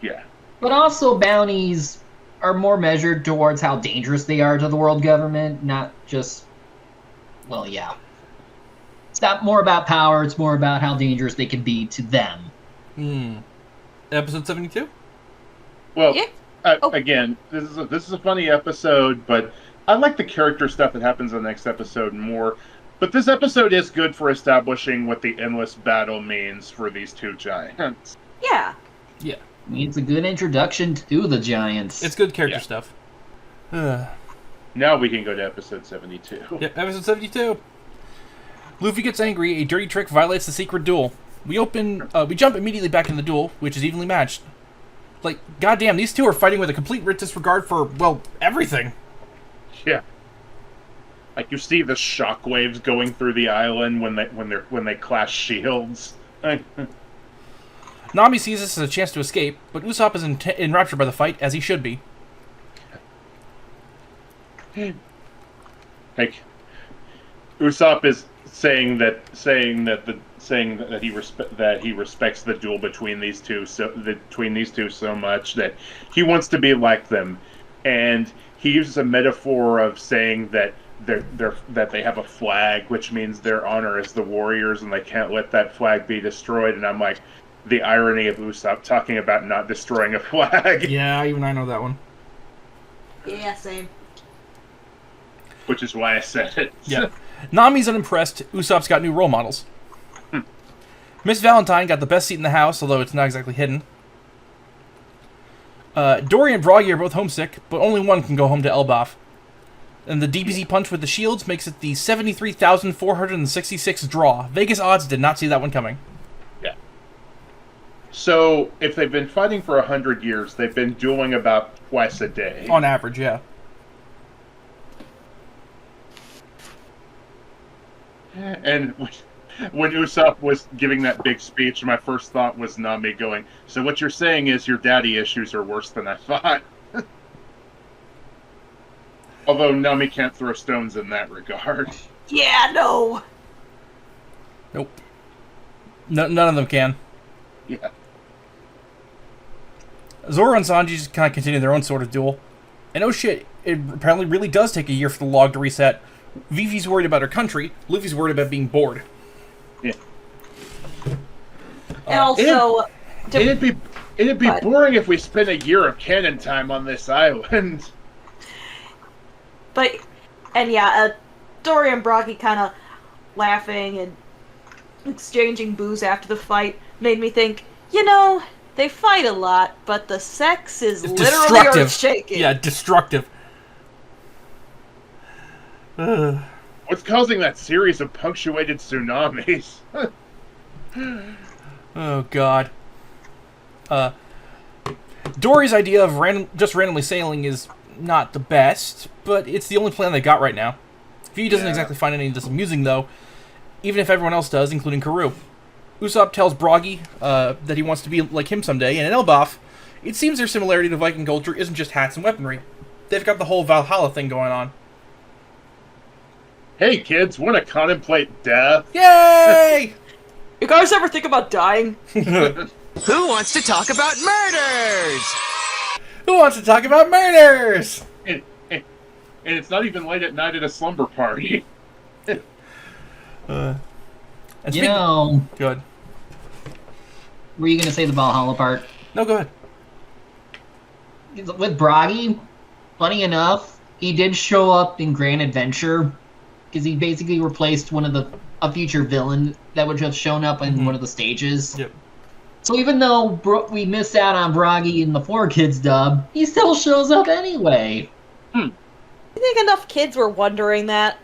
Yeah. But also, bounties are more measured towards how dangerous they are to the world government, not just... Well, yeah. It's not more about power, it's more about how dangerous they can be to them. Episode 72? Well, Yeah. Again, this is a funny episode, but I like the character stuff that happens in the next episode more. But this episode is good for establishing what the endless battle means for these two giants. Yeah. Yeah. I mean, it's a good introduction to the giants. It's good character stuff. Now we can go to episode 72. Yeah, episode 72. Luffy gets angry. A dirty trick violates the secret duel. We jump immediately back in the duel, which is evenly matched. Like, goddamn, these two are fighting with a complete disregard for, well, everything. Yeah. Like you see the shockwaves going through the island when they clash shields. Nami sees this as a chance to escape, but Usopp is enraptured by the fight, as he should be. Like Usopp is saying that he respects the duel between these two so much that he wants to be like them, and he uses a metaphor of saying that they have a flag, which means their honor as the warriors, and they can't let that flag be destroyed. And I'm like, the irony of Usopp talking about not destroying a flag. Yeah, even I know that one. Yeah, same. Which is why I said it. Yeah. Nami's unimpressed. Usopp's got new role models. Miss Valentine got the best seat in the house, although it's not exactly hidden. Dory and Broggy are both homesick, but only one can go home to Elbaf. And the DBZ punch with the shields makes it the 73,466 draw. Vegas odds did not see that one coming. Yeah. So, if they've been fighting for 100 years, they've been dueling about twice a day. On average, yeah. And when Usopp was giving that big speech, my first thought was Nami going, "So what you're saying is your daddy issues are worse than I thought." Although Nami can't throw stones in that regard. Yeah, no. Nope. None of them can. Yeah. Zoro and Sanji just kind of continue their own sort of duel. And oh shit, it apparently really does take a year for the log to reset. Vivi's worried about her country. Luffy's worried about being bored. Yeah. And also... It'd be boring if we spent a year of canon time on this island. But, and yeah, Dory and Broggy kind of laughing and exchanging booze after the fight made me think, you know, they fight a lot, but the sex is It's literally destructive. earth-shaking. Yeah, destructive. What's causing that series of punctuated tsunamis? Oh, God. Dory's idea of just randomly sailing is not the best, but it's the only plan they got right now. Vivi doesn't exactly find any of this amusing, though, even if everyone else does, including Karoo. Usopp tells Broggy that he wants to be like him someday, and in Elbaf, it seems their similarity to Viking culture isn't just hats and weaponry. They've got the whole Valhalla thing going on. Hey kids, want to contemplate death? Yay! You guys ever think about dying? Who wants to talk about murders? Who wants to talk about murders? And it's not even late at night at a slumber party. And You know, Good. were you going to say the Valhalla part? No, go ahead. With Broggy, funny enough, he did show up in Grand Adventure because he basically replaced a future villain that would have shown up in one of the stages. Yep. So even though we missed out on Broggy in the 4Kids dub, he still shows up anyway. You think enough kids were wondering that?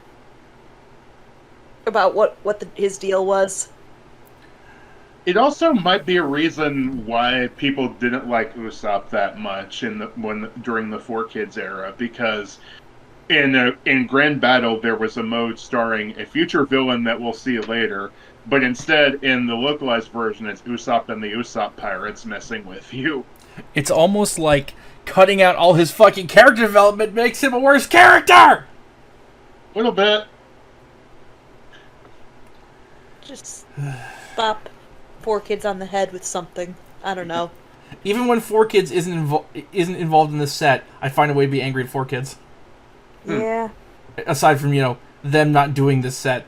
About what his deal was? It also might be a reason why people didn't like Usopp that much during the 4Kids era, because in Grand Battle there was a mode starring a future villain that we'll see later, but instead in the localized version it's Usopp and the Usopp Pirates messing with you. It's almost like cutting out all his fucking character development makes him a worse character! A little bit. Just slap 4Kids on the head with something. I don't know. Even when 4Kids isn't involved in this set, I find a way to be angry at 4Kids. Yeah. Aside from, them not doing this set.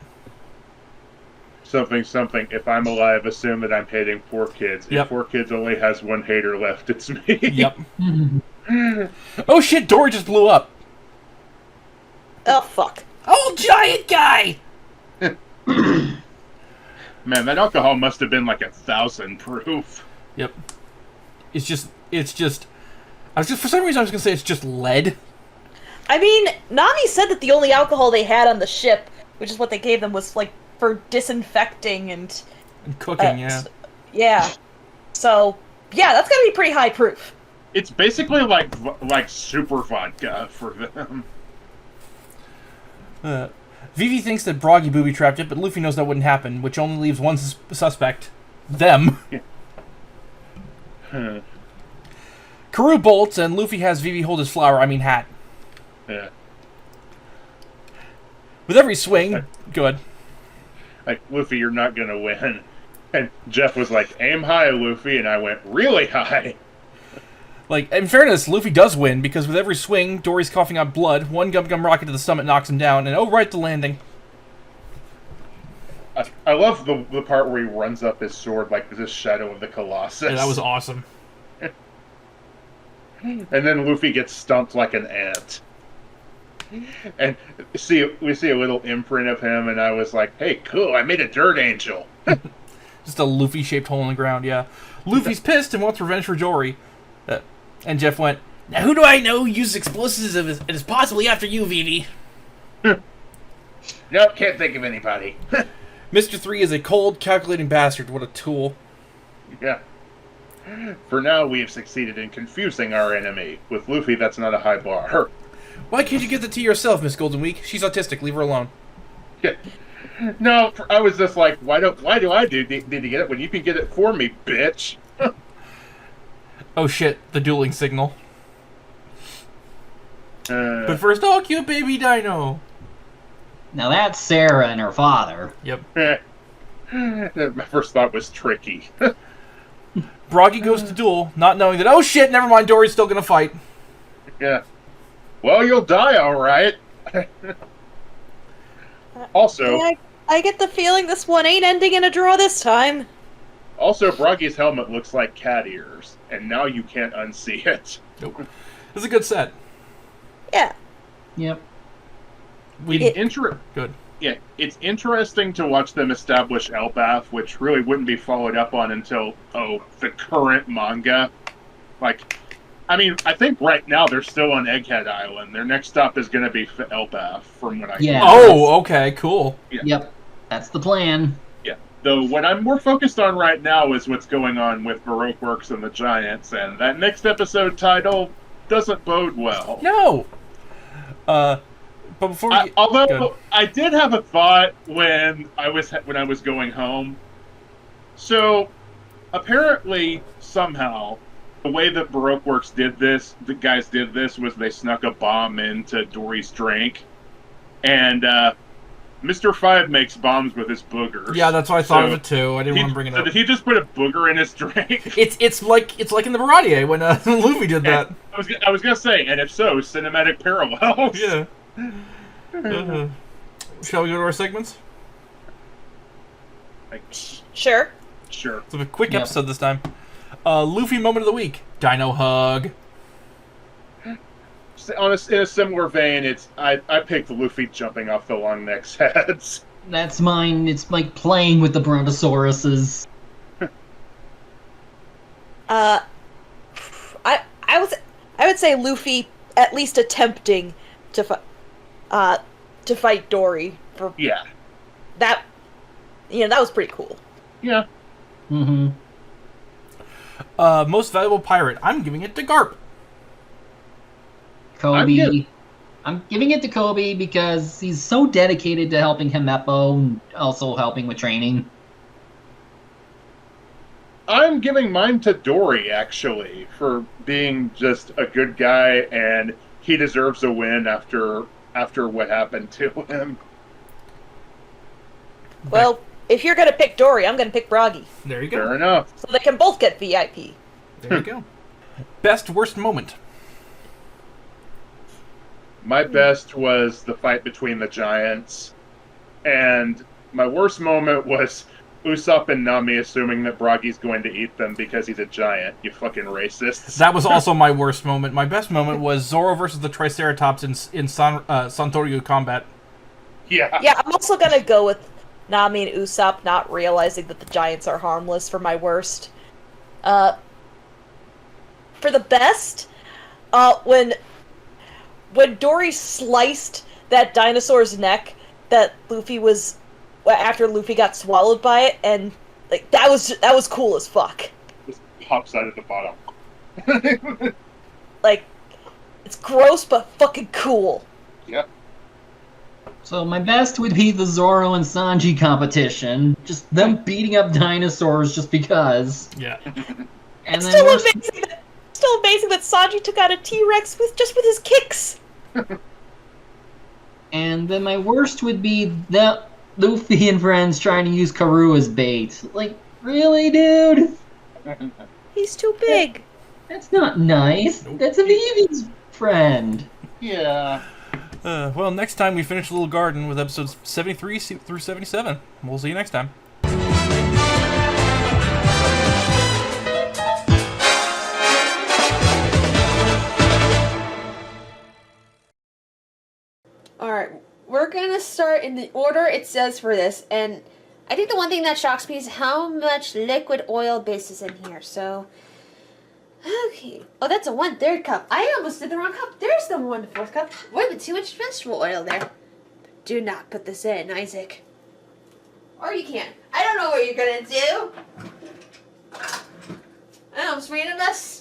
Something. If I'm alive, assume that I'm hating 4Kids. Yep. If 4Kids only has one hater left, it's me. Yep. Oh shit, Dory just blew up. Oh, fuck. Oh, giant guy! Man, that alcohol must have been like 1,000 proof. Yep. It's just, for some reason I was gonna say it's just lead. I mean, Nami said that the only alcohol they had on the ship, which is what they gave them, was, like, for disinfecting and Cooking, yeah. Yeah. So, yeah, that's gotta be pretty high proof. It's basically like super vodka for them. Vivi thinks that Broggy booby-trapped it, but Luffy knows that wouldn't happen, which only leaves one suspect. Them. Karoo bolts, and Luffy has Vivi hold his hat. Yeah. With every swing... Good. Like, Luffy, you're not gonna win. And Jeff was like, aim high, Luffy, and I went, really high? Like, in fairness, Luffy does win, because with every swing, Dory's coughing out blood, one gum rocket to the stomach knocks him down, and right to landing. I love the part where he runs up his sword like this shadow of the Colossus. Yeah, that was awesome. And then Luffy gets stumped like an ant. And we see a little imprint of him, and I was like, hey, cool, I made a dirt angel. Just a Luffy-shaped hole in the ground, yeah. Luffy's pissed and wants revenge for Dory. And Jeff went, now who do I know who uses explosives and is possibly after you, Vivi? Nope, can't think of anybody. Mr. 3 is a cold, calculating bastard. What a tool. Yeah. For now, we have succeeded in confusing our enemy. With Luffy, that's not a high bar. Why can't you get the tea yourself, Miss Golden Week? She's autistic. Leave her alone. Yeah. No, I was just like, why do I need to get it when you can get it for me, bitch? Oh shit, the dueling signal. But first, oh, cute baby dino. Now that's Sarah and her father. Yep. My first thought was tricky. Broggy goes to duel, not knowing that, oh shit, never mind, Dory's still gonna fight. Yeah. Well, you'll die, alright. Also... I get the feeling this one ain't ending in a draw this time. Also, Broggy's helmet looks like cat ears, and now you can't unsee it. Nope. This is a good set. Yeah. Yep. Good. Yeah, it's interesting to watch them establish Elbaf, which really wouldn't be followed up on until, the current manga. Like, I mean, I think right now they're still on Egghead Island. Their next stop is going to be Elbaf, from what I Yeah. Oh, okay, cool. Yeah. Yep. That's the plan. Yeah. Though what I'm more focused on right now is what's going on with Baroque Works and the Giants, and that next episode title doesn't bode well. No. But before we although I did have a thought when I was going home. So apparently, somehow, the way that Baroque Works did this, the guys did this, was they snuck a bomb into Dory's drink, and Mr. Five makes bombs with his boogers. Yeah, that's what I thought of it too. I didn't want to bring it up. So did he just put a booger in his drink? It's like in the Baratier when Luffy did that. I was gonna say, and if so, cinematic parallels. Yeah. Shall we go to our segments? Sure. Sure. It's a quick episode this time. Luffy moment of the week. Dino hug. In a similar vein, I picked Luffy jumping off the long neck's heads. That's mine. It's like playing with the Brontosauruses. I would say Luffy at least attempting to fight Dory for that. That was pretty cool. Yeah. Mm-hmm. Most valuable pirate. I'm giving it to Garp. Koby. I'm giving it to Koby because he's so dedicated to helping Himeppo and also helping with training. I'm giving mine to Dory, actually, for being just a good guy, and he deserves a win after what happened to him. Well, if you're gonna pick Dory, I'm gonna pick Broggy. There you go. Fair enough. So they can both get VIP. There you go. Best worst moment. My best was the fight between the giants, and my worst moment was Usopp and Nami assuming that Broggy's going to eat them because he's a giant. You fucking racists. That was also my worst moment. My best moment was Zoro versus the Triceratops in Santoryu combat. Yeah. Yeah, I'm also gonna go with Nami and Usopp not realizing that the giants are harmless for my worst. For the best, when Dory sliced that dinosaur's neck that Luffy was after Luffy got swallowed by it, and like that was cool as fuck. Just pops out at the bottom. Like, it's gross but fucking cool. Yeah. So my best would be the Zoro and Sanji competition. Just them beating up dinosaurs just because. Yeah. And It's then still worst- amazing that Sanji took out a T-Rex with his kicks. And then my worst would be that Luffy and friends trying to use Karoo as bait. Like, really, dude? He's too big. That's not nice. Nope. That's Vivi's friend. Yeah. Well, next time we finish Little Garden with episodes 73 through 77. We'll see you next time. Alright, we're gonna start in the order it says for this, and I think the one thing that shocks me is how much liquid oil base is in here, so... Okay. Oh, that's a 1/3 cup. I almost did the wrong cup. There's the 1/4 cup. Wait, but too much vegetable oil there. Do not put this in, Isaac. Or you can. I don't know what you're gonna do. I almost made a mess.